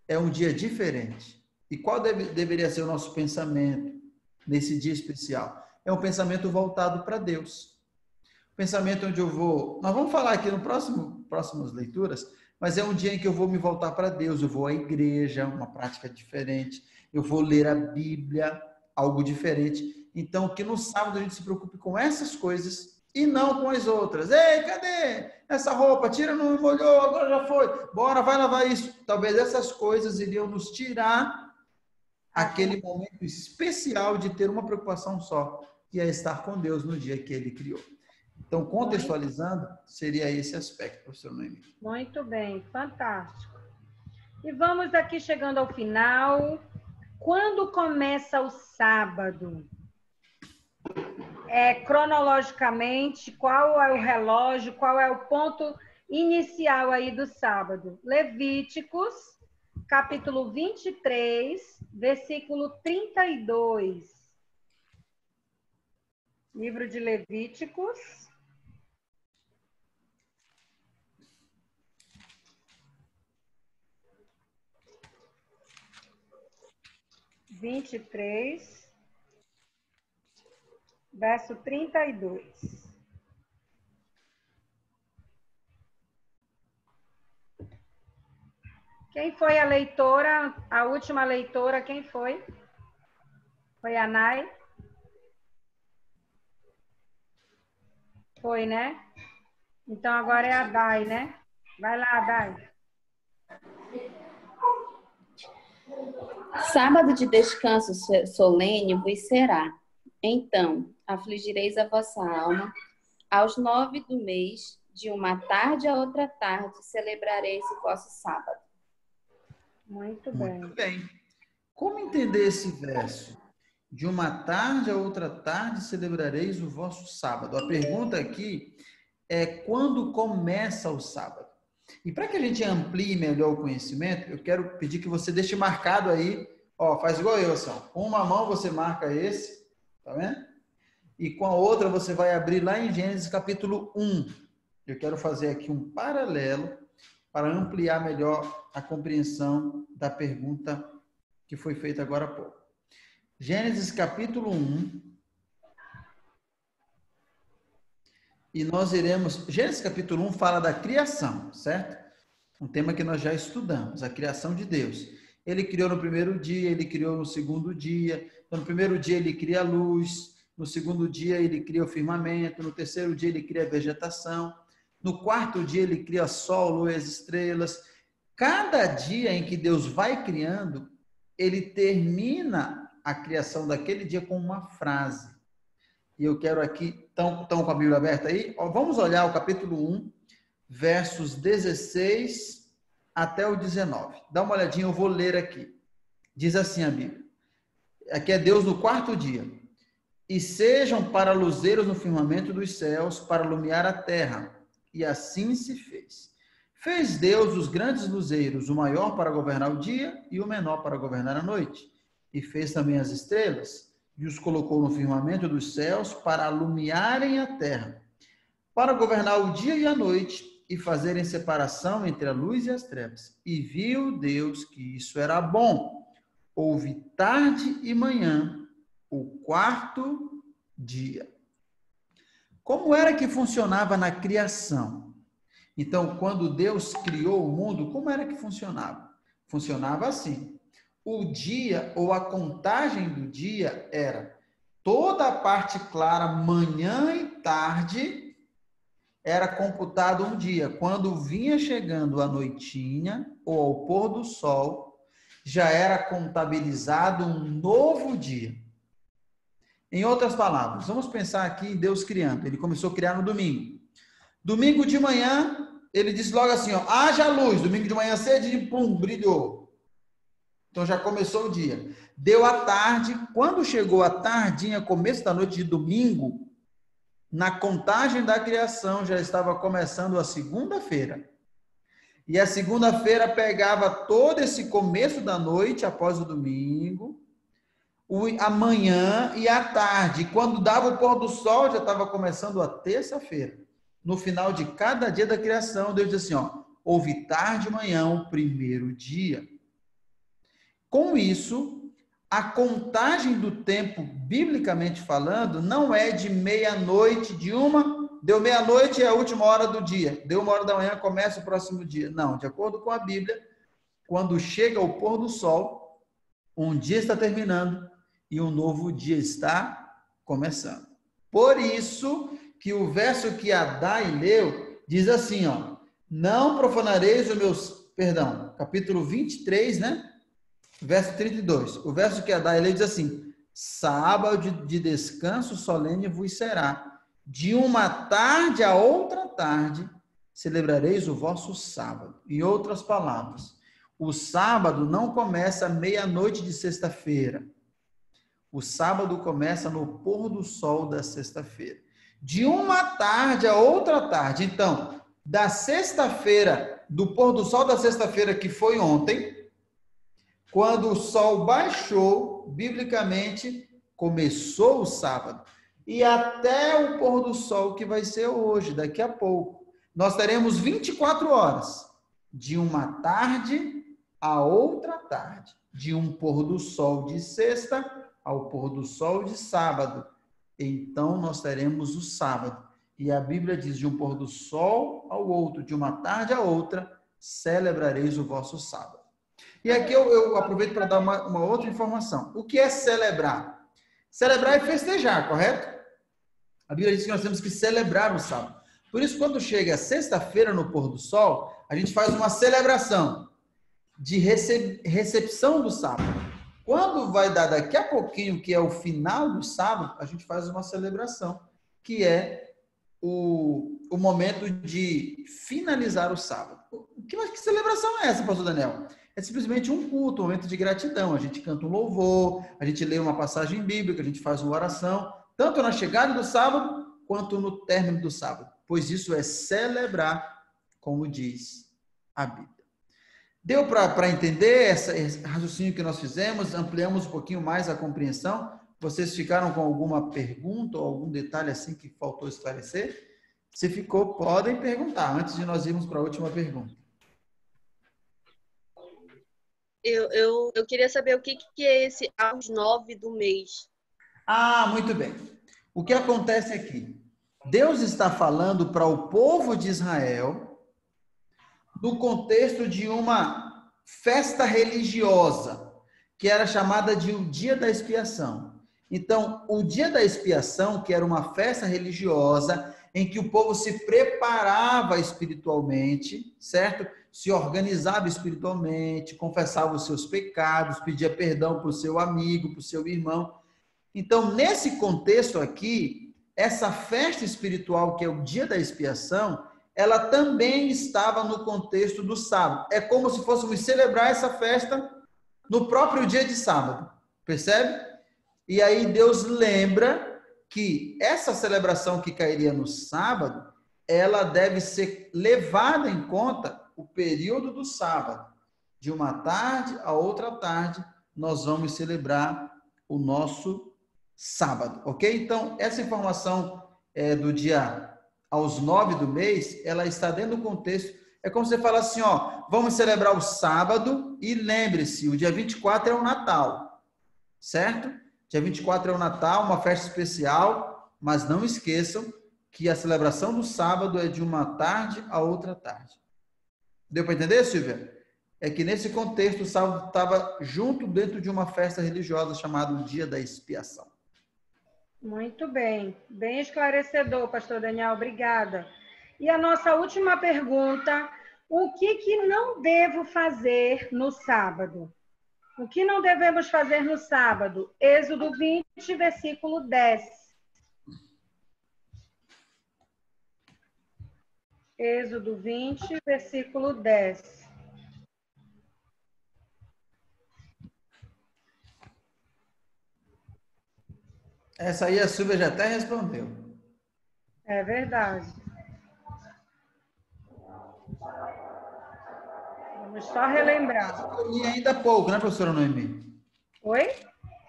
é um dia diferente. E qual deveria ser o nosso pensamento nesse dia especial? É um pensamento voltado para Deus. Pensamento onde eu vou... Nós vamos falar aqui no próximas leituras, mas é um dia em que eu vou me voltar para Deus. Eu vou à igreja, uma prática diferente. Eu vou ler a Bíblia, algo diferente. Então, que no sábado a gente se preocupe com essas coisas e não com as outras. Ei, cadê essa roupa? Tira, não molhou, agora já foi. Bora, vai lavar isso. Talvez essas coisas iriam nos tirar aquele momento especial de ter uma preocupação só, que é estar com Deus no dia que Ele criou. Então, contextualizando, seria esse aspecto, professor Noemi. Muito bem, fantástico. E vamos aqui chegando ao final. Quando começa o sábado? Cronologicamente, qual é o relógio, qual é o ponto inicial aí do sábado? Levíticos, capítulo 23, versículo 32. Livro de Levíticos. Verso 32. Quem foi a leitora, a última leitora, quem foi? Foi a Nai? Foi, né? Então agora é a Dai, né? Vai lá, Dai. Sábado de descanso solene vos será. Então, afligireis a vossa alma. Aos 9 do mês, de uma tarde a outra tarde, celebrareis o vosso sábado. Muito bem. Muito bem. Como entender esse verso? De uma tarde a outra tarde, celebrareis o vosso sábado. A pergunta aqui é quando começa o sábado? E para que a gente amplie melhor o conhecimento, eu quero pedir que você deixe marcado aí, ó, faz igual eu, assim, ó. Com uma mão você marca esse, tá vendo? E com a outra você vai abrir lá em Gênesis capítulo 1. Eu quero fazer aqui um paralelo para ampliar melhor a compreensão da pergunta que foi feita agora há pouco. Gênesis capítulo 1. E nós iremos... Gênesis capítulo 1 fala da criação, certo? Um tema que nós já estudamos, a criação de Deus. Ele criou no primeiro dia, ele criou no segundo dia. Então, no primeiro dia ele cria a luz, no segundo dia ele cria o firmamento, no terceiro dia ele cria a vegetação, no quarto dia ele cria sol, lua e as estrelas. Cada dia em que Deus vai criando, ele termina a criação daquele dia com uma frase. E eu quero aqui, estão com a Bíblia aberta aí? Vamos olhar o capítulo 1, versos 16 até o 19. Dá uma olhadinha, eu vou ler aqui. Diz assim a Bíblia. Aqui é Deus no quarto dia. E sejam para luzeiros no firmamento dos céus, para iluminar a terra. E assim se fez. Fez Deus os grandes luzeiros, o maior para governar o dia e o menor para governar a noite. E fez também as estrelas, e os colocou no firmamento dos céus para alumiarem a terra, para governar o dia e a noite, e fazerem separação entre a luz e as trevas. E viu Deus que isso era bom. Houve tarde e manhã, o quarto dia. Como era que funcionava na criação? Então, quando Deus criou o mundo, como era que funcionava? Funcionava assim. O dia, ou a contagem do dia, era toda a parte clara, manhã e tarde, era computado um dia. Quando vinha chegando a noitinha, ou ao pôr do sol, já era contabilizado um novo dia. Em outras palavras, vamos pensar aqui em Deus criando. Ele começou a criar no domingo. Domingo de manhã, ele disse logo assim, ó, haja luz. Domingo de manhã cedo, pum, brilhou. Então já começou o dia. Deu a tarde. Quando chegou a tardinha, começo da noite de domingo, na contagem da criação já estava começando a segunda-feira. E a segunda-feira pegava todo esse começo da noite após o domingo, a manhã e a tarde. Quando dava o pôr do sol, já estava começando a terça-feira. No final de cada dia da criação, Deus diz assim, ó, houve tarde e manhã, o primeiro dia. Com isso, a contagem do tempo, biblicamente falando, não é de meia-noite, deu meia-noite é a última hora do dia, deu 1h da manhã, começa o próximo dia. Não, de acordo com a Bíblia, quando chega o pôr do sol, um dia está terminando e um novo dia está começando. Por isso que o verso que a Dai leu diz assim, ó, não profanareis os meus, capítulo 23, né? Verso 32. O verso que a Dai leu diz assim, sábado de descanso solene vos será. De uma tarde a outra tarde celebrareis o vosso sábado. Em outras palavras, O sábado não começa à meia-noite de sexta-feira. O sábado começa no pôr do sol da sexta-feira. De uma tarde a outra tarde. Então, da sexta-feira, do pôr do sol da sexta-feira, que foi ontem, quando o sol baixou, biblicamente, começou o sábado. E até o pôr do sol, que vai ser hoje, daqui a pouco. Nós teremos 24 horas, de uma tarde a outra tarde. De um pôr do sol de sexta ao pôr do sol de sábado. Então, nós teremos o sábado. E a Bíblia diz, de um pôr do sol ao outro, de uma tarde a outra, celebrareis o vosso sábado. E aqui eu aproveito para dar uma outra informação. O que é celebrar? Celebrar é festejar, correto? A Bíblia diz que nós temos que celebrar o sábado. Por isso, quando chega sexta-feira no pôr do sol, a gente faz uma celebração de recepção do sábado. Quando vai dar daqui a pouquinho, que é o final do sábado, a gente faz uma celebração, que é o momento de finalizar o sábado. Que celebração é essa, pastor Daniel? É simplesmente um culto, um momento de gratidão. A gente canta um louvor, a gente lê uma passagem bíblica, a gente faz uma oração, tanto na chegada do sábado, quanto no término do sábado. Pois isso é celebrar, como diz a Bíblia. Deu para entender esse raciocínio que nós fizemos? Ampliamos um pouquinho mais a compreensão? Vocês ficaram com alguma pergunta ou algum detalhe assim que faltou esclarecer? Se ficou, podem perguntar, antes de nós irmos para a última pergunta. Eu queria saber o que é esse aos 9 do mês. Ah, muito bem. O que acontece aqui? Deus está falando para o povo de Israel no contexto de uma festa religiosa, que era chamada de o Dia da Expiação. Então, o Dia da Expiação, que era uma festa religiosa, em que o povo se preparava espiritualmente, certo? Se organizava espiritualmente, confessava os seus pecados, pedia perdão para o seu amigo, para o seu irmão. Então, nesse contexto aqui, essa festa espiritual, que é o Dia da Expiação, ela também estava no contexto do sábado. É como se fôssemos celebrar essa festa no próprio dia de sábado. Percebe? E aí Deus lembra que essa celebração que cairia no sábado, ela deve ser levada em conta o período do sábado. De uma tarde a outra tarde, nós vamos celebrar o nosso sábado, ok? Então, essa informação do dia aos 9 do mês, ela está dentro do contexto. É como você fala assim, ó, vamos celebrar o sábado e lembre-se, o dia 24 é o Natal, certo? Dia 24 é o Natal, uma festa especial, mas não esqueçam que a celebração do sábado é de uma tarde a outra tarde. Deu para entender, Silvia? É que nesse contexto o sábado estava junto dentro de uma festa religiosa chamada o Dia da Expiação. Muito bem, bem esclarecedor, pastor Daniel, obrigada. E a nossa última pergunta, o que não devo fazer no sábado? O que não devemos fazer no sábado? Êxodo 20, versículo 10. Êxodo 20, versículo 10. Essa aí a Silvia já até respondeu. É verdade. Vamos só relembrar. Eu li ainda há pouco, né, professora Noemi? Oi?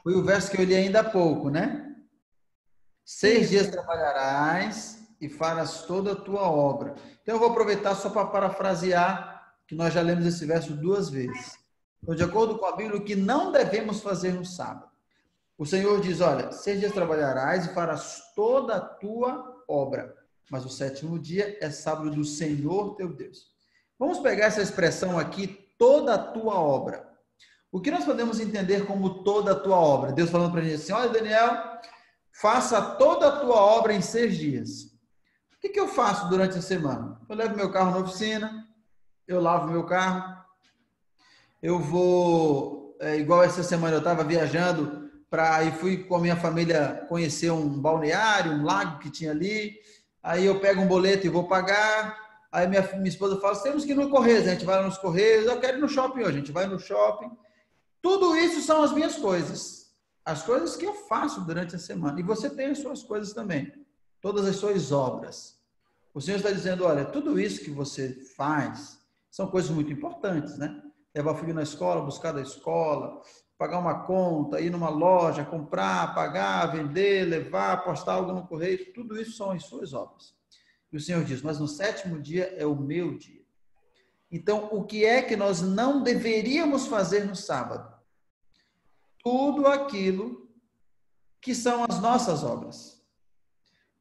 Foi o verso que eu li ainda há pouco, né? 6 dias trabalharás e farás toda a tua obra. Então, eu vou aproveitar só para parafrasear, que nós já lemos esse verso 2 vezes. Então, de acordo com a Bíblia, o que não devemos fazer no sábado. O Senhor diz, olha, 6 dias trabalharás e farás toda a tua obra, mas o 7º dia é sábado do Senhor teu Deus. Vamos pegar essa expressão aqui, toda a tua obra. O que nós podemos entender como toda a tua obra? Deus falando para a gente assim, olha, Daniel, faça toda a tua obra em 6 dias. O que eu faço durante a semana? Eu levo meu carro na oficina, eu lavo meu carro, eu vou, igual essa semana eu estava viajando, e fui com a minha família conhecer um balneário, um lago que tinha ali, aí eu pego um boleto e vou pagar, Aí minha esposa fala, temos que ir no Correios, a gente vai nos Correios, eu quero ir no shopping hoje, a gente vai no shopping. Tudo isso são as minhas coisas, as coisas que eu faço durante a semana. E você tem as suas coisas também, todas as suas obras. O Senhor está dizendo, olha, tudo isso que você faz são coisas muito importantes, né? Levar o filho na escola, buscar da escola, pagar uma conta, ir numa loja, comprar, pagar, vender, levar, postar algo no correio, tudo isso são as suas obras. E o Senhor diz, mas no 7º dia é o meu dia. Então, o que é que nós não deveríamos fazer no sábado? Tudo aquilo que são as nossas obras.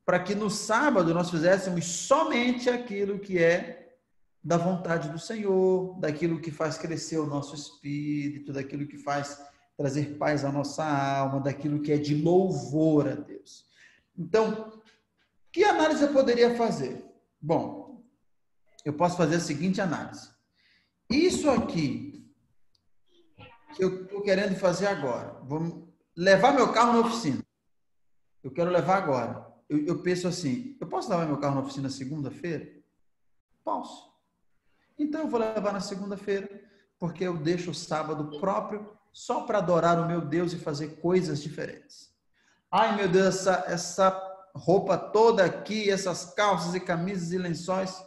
Para que no sábado nós fizéssemos somente aquilo que é da vontade do Senhor, daquilo que faz crescer o nosso espírito, daquilo que faz trazer paz à nossa alma, daquilo que é de louvor a Deus. Então, que análise eu poderia fazer? Bom, eu posso fazer a seguinte análise. Isso aqui que eu estou querendo fazer agora, vou levar meu carro na oficina. Eu quero levar agora. Eu penso assim, eu posso levar meu carro na oficina segunda-feira? Posso. Então eu vou levar na segunda-feira, porque eu deixo o sábado próprio só para adorar o meu Deus e fazer coisas diferentes. Ai, meu Deus, essa roupa toda aqui, essas calças e camisas e lençóis,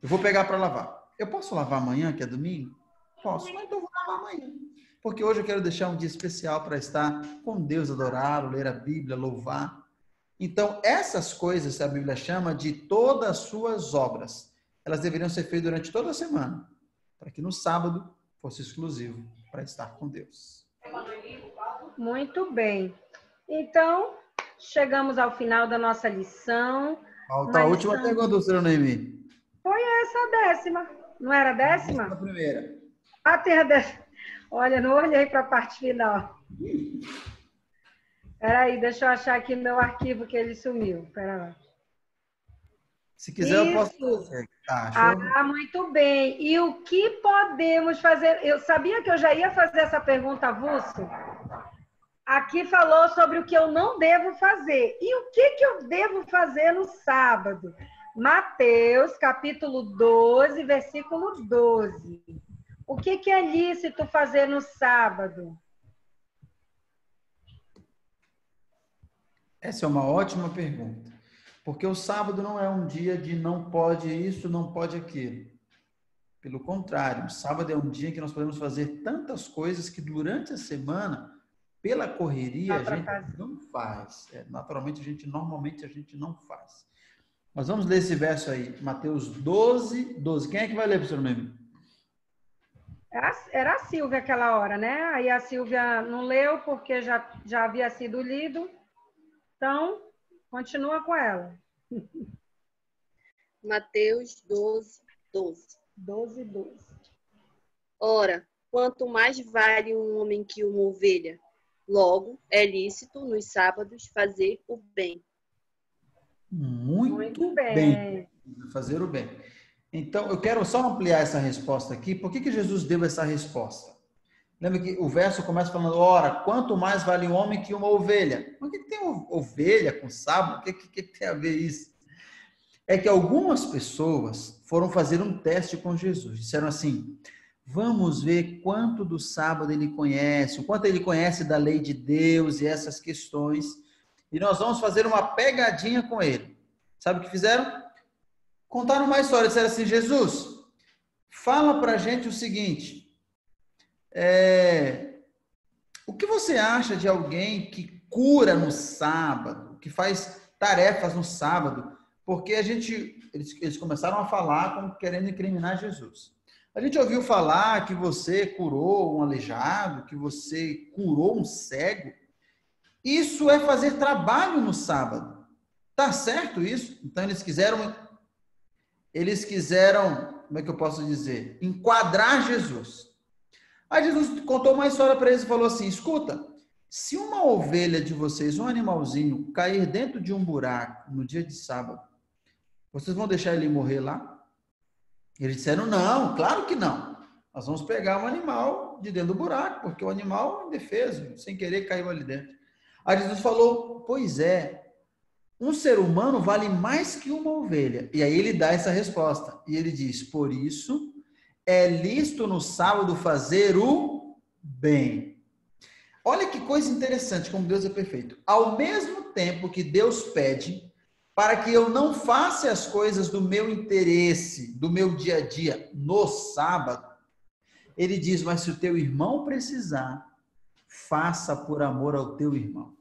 eu vou pegar para lavar. Eu posso lavar amanhã, que é domingo? Posso, mas então eu vou lavar amanhã. Porque hoje eu quero deixar um dia especial para estar com Deus, adorá-lo, ler a Bíblia, louvar. Então, essas coisas a Bíblia chama de todas as suas obras. Elas deveriam ser feitas durante toda a semana, para que no sábado fosse exclusivo para estar com Deus. Muito bem. Então, chegamos ao final da nossa lição. Falta a última pergunta, doutora Noemi. Foi essa a 10ª. Não era a 10ª? A primeira. Ah, tem a 10ª. Olha, não olhei para a parte final. Espera aí, deixa eu achar aqui meu arquivo que ele sumiu. Espera lá. Se quiser, eu posso fazer. Muito bem. E o que podemos fazer? Eu sabia que eu já ia fazer essa pergunta avulso. Aqui falou sobre o que eu não devo fazer. E o que eu devo fazer no sábado? Mateus, capítulo 12, versículo 12. O que é lícito fazer no sábado? Essa é uma ótima pergunta. Porque o sábado não é um dia de não pode isso, não pode aquilo. Pelo contrário, o sábado é um dia que nós podemos fazer tantas coisas que durante a semana, pela correria, a gente não faz. Naturalmente, normalmente a gente não faz. Mas vamos ler esse verso aí, Mateus 12, 12. Quem é que vai ler, professor Noemi? Era a Silvia aquela hora, né? Aí a Silvia não leu porque já havia sido lido. Então, continua com ela. Mateus 12, 12. 12, 12. Ora, quanto mais vale um homem que uma ovelha, logo é lícito nos sábados fazer o bem. Muito bem. Fazer o bem. Então, eu quero só ampliar essa resposta aqui. Por que Jesus deu essa resposta? Lembra que o verso começa falando, ora, quanto mais vale um homem que uma ovelha. Mas o que tem ovelha com sábado? O que tem a ver isso? É que algumas pessoas foram fazer um teste com Jesus. Disseram assim, vamos ver quanto do sábado ele conhece, o quanto ele conhece da lei de Deus e essas questões. E nós vamos fazer uma pegadinha com ele. Sabe o que fizeram? Contaram uma história. Disseram assim, Jesus, fala pra gente o seguinte... o que você acha de alguém que cura no sábado, que faz tarefas no sábado? Porque eles começaram a falar como querendo incriminar Jesus. A gente ouviu falar que você curou um aleijado, que você curou um cego. Isso é fazer trabalho no sábado. Tá certo isso? Então eles quiseram, como é que eu posso dizer? Enquadrar Jesus. Aí Jesus contou uma história para eles e falou assim, escuta, se uma ovelha de vocês, um animalzinho, cair dentro de um buraco no dia de sábado, vocês vão deixar ele morrer lá? Eles disseram, não, claro que não. Nós vamos pegar um animal de dentro do buraco, porque o animal é indefeso, sem querer caiu ali dentro. Aí Jesus falou, pois é, Um ser humano vale mais que uma ovelha. E aí ele dá essa resposta. E ele diz: por isso é lícito no sábado fazer o bem. Olha que coisa interessante, como Deus é perfeito. Ao mesmo tempo que Deus pede para que eu não faça as coisas do meu interesse, do meu dia a dia, no sábado, ele diz: mas se o teu irmão precisar, faça por amor ao teu irmão.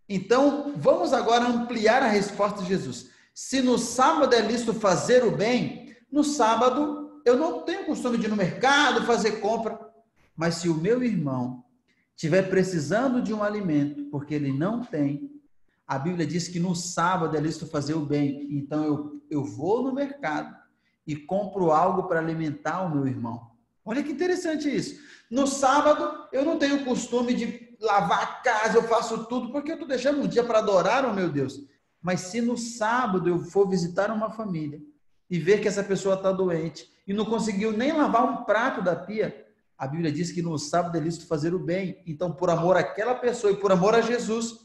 Então, vamos agora ampliar a resposta de Jesus. Se no sábado é lícito fazer o bem, no sábado eu não tenho costume de ir no mercado fazer compra, mas se o meu irmão estiver precisando de um alimento, porque ele não tem, a Bíblia diz que no sábado é lícito fazer o bem. Então eu vou no mercado e compro algo para alimentar o meu irmão. Olha que interessante isso. No sábado eu não tenho costume de lavar a casa, eu faço tudo, porque eu estou deixando um dia para adorar o meu Deus. Mas se no sábado eu for visitar uma família e ver que essa pessoa está doente e não conseguiu nem lavar um prato da pia, a Bíblia diz que no sábado é lícito fazer o bem. Então, por amor àquela pessoa e por amor a Jesus,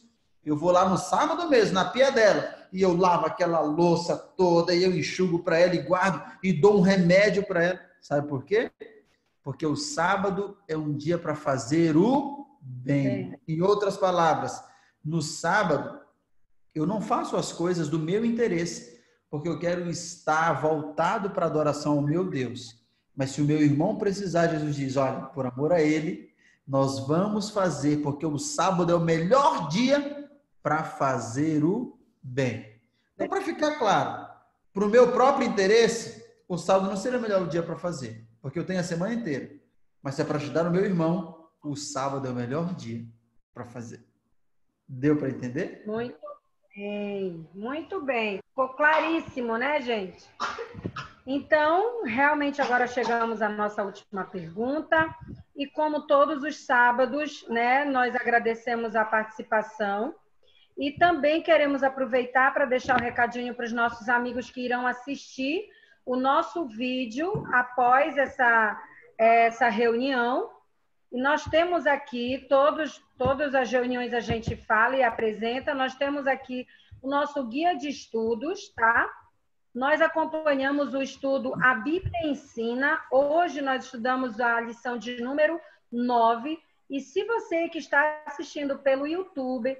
eu vou lá no sábado mesmo, na pia dela, e eu lavo aquela louça toda, e eu enxugo para ela e guardo, e dou um remédio para ela. Sabe por quê? Porque o sábado é um dia para fazer o bem. Em outras palavras, no sábado, eu não faço as coisas do meu interesse, porque eu quero estar voltado para a adoração ao meu Deus. Mas se o meu irmão precisar, Jesus diz: olha, por amor a ele, nós vamos fazer, porque o sábado é o melhor dia para fazer o bem. Então, para ficar claro, para o meu próprio interesse, o sábado não seria o melhor dia para fazer, porque eu tenho a semana inteira. Mas se é para ajudar o meu irmão, o sábado é o melhor dia para fazer. Deu para entender? Muito bem. Ficou claríssimo, né, gente? Então, realmente agora chegamos à nossa última pergunta. E como todos os sábados, né, nós agradecemos a participação. E também queremos aproveitar para deixar um recadinho para os nossos amigos que irão assistir o nosso vídeo após essa reunião. E nós temos aqui, todas as reuniões a gente fala e apresenta, nós temos aqui o nosso guia de estudos, tá? Nós acompanhamos o estudo A Bíblia Ensina. Hoje nós estudamos a lição de número 9. E se você que está assistindo pelo YouTube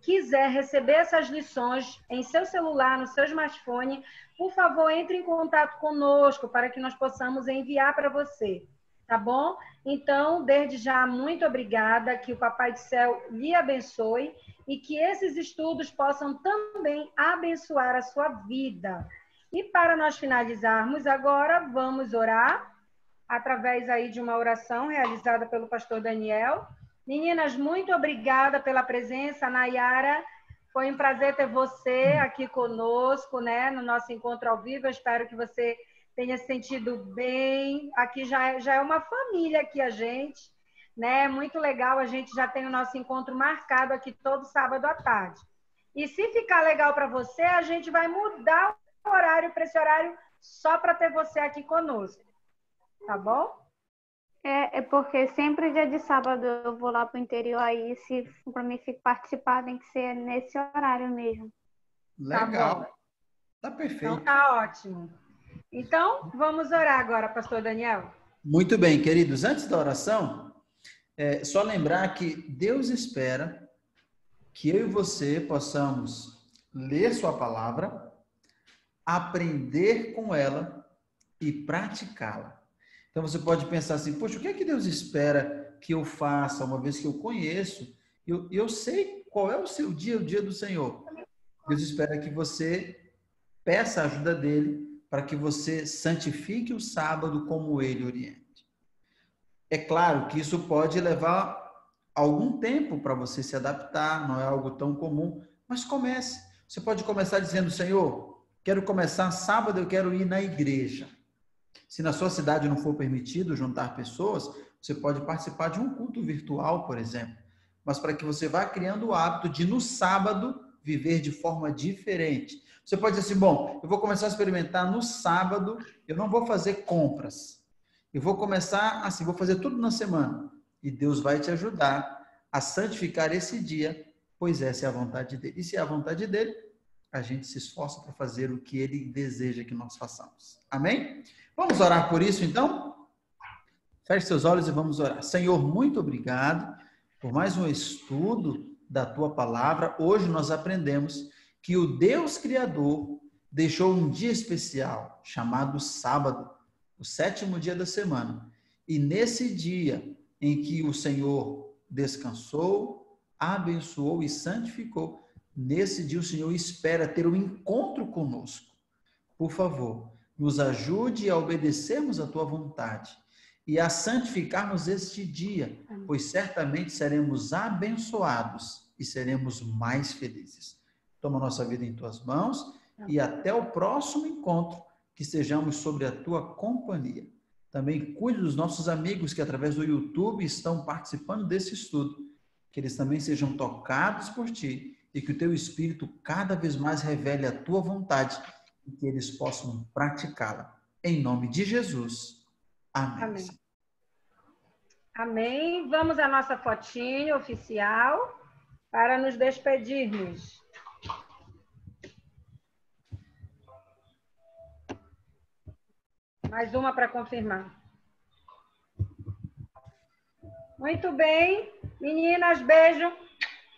quiser receber essas lições em seu celular, no seu smartphone, por favor, entre em contato conosco para que nós possamos enviar para você. Tá bom? Então, desde já, muito obrigada, que o Papai do Céu lhe abençoe e que esses estudos possam também abençoar a sua vida. E para nós finalizarmos agora, vamos orar através aí de uma oração realizada pelo pastor Daniel. Meninas, muito obrigada pela presença. Nayara, foi um prazer ter você aqui conosco, né, no nosso encontro ao vivo. Eu espero que você tenha se sentido bem. Aqui já é uma família aqui a gente, né? Muito legal, a gente já tem o nosso encontro marcado aqui todo sábado à tarde. E se ficar legal para você, a gente vai mudar o horário para esse horário só para ter você aqui conosco. Tá bom? É porque sempre dia de sábado eu vou lá pro interior, aí se para mim participar tem que ser nesse horário mesmo. Legal. Tá perfeito. Então tá ótimo. Então, vamos orar agora, pastor Daniel. Muito bem, queridos. Antes da oração, só lembrar que Deus espera que eu e você possamos ler sua palavra, aprender com ela e praticá-la. Então você pode pensar assim: poxa, o que é que Deus espera que eu faça, uma vez que eu conheço, eu sei qual é o seu dia, o dia do Senhor. Deus espera que você peça a ajuda dele para que você santifique o sábado como ele oriente. É claro que isso pode levar algum tempo para você se adaptar, não é algo tão comum, mas comece. Você pode começar dizendo: Senhor, quero começar sábado, eu quero ir na igreja. Se na sua cidade não for permitido juntar pessoas, você pode participar de um culto virtual, por exemplo. Mas para que você vá criando o hábito de, no sábado, viver de forma diferente. Você pode dizer assim: bom, eu vou começar a experimentar no sábado, eu não vou fazer compras. Eu vou começar assim, vou fazer tudo na semana. E Deus vai te ajudar a santificar esse dia, pois essa é a vontade dele. E se é a vontade dele, a gente se esforça para fazer o que ele deseja que nós façamos. Amém? Vamos orar por isso, então? Feche seus olhos e vamos orar. Senhor, muito obrigado por mais um estudo da tua palavra. Hoje nós aprendemos que o Deus Criador deixou um dia especial, chamado sábado, o 7º dia da semana. E nesse dia em que o Senhor descansou, abençoou e santificou, nesse dia o Senhor espera ter um encontro conosco. Por favor, nos ajude a obedecermos a tua vontade e a santificarmos este dia, pois certamente seremos abençoados e seremos mais felizes. Toma nossa vida em tuas mãos e até o próximo encontro, que estejamos sobre a tua companhia. Também cuide dos nossos amigos que através do YouTube estão participando desse estudo, que eles também sejam tocados por ti e que o teu Espírito cada vez mais revele a tua vontade e que eles possam praticá-la. Em nome de Jesus. Amém. Amém. Amém. Vamos à nossa fotinho oficial para nos despedirmos. Mais uma para confirmar. Muito bem. Meninas, beijo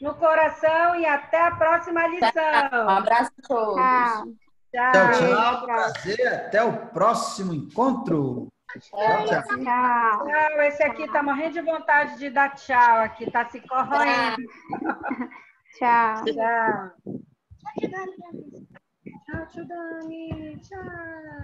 no coração e até a próxima lição. Um abraço a todos. Tchau. Tchau, tchau. Prazer. Até o próximo encontro. Tchau, tchau. Tchau. Tchau. Esse aqui tá morrendo de vontade de dar tchau aqui. Tá se corroendo. Tchau. Tchau. Tchau, Dani. Tchau.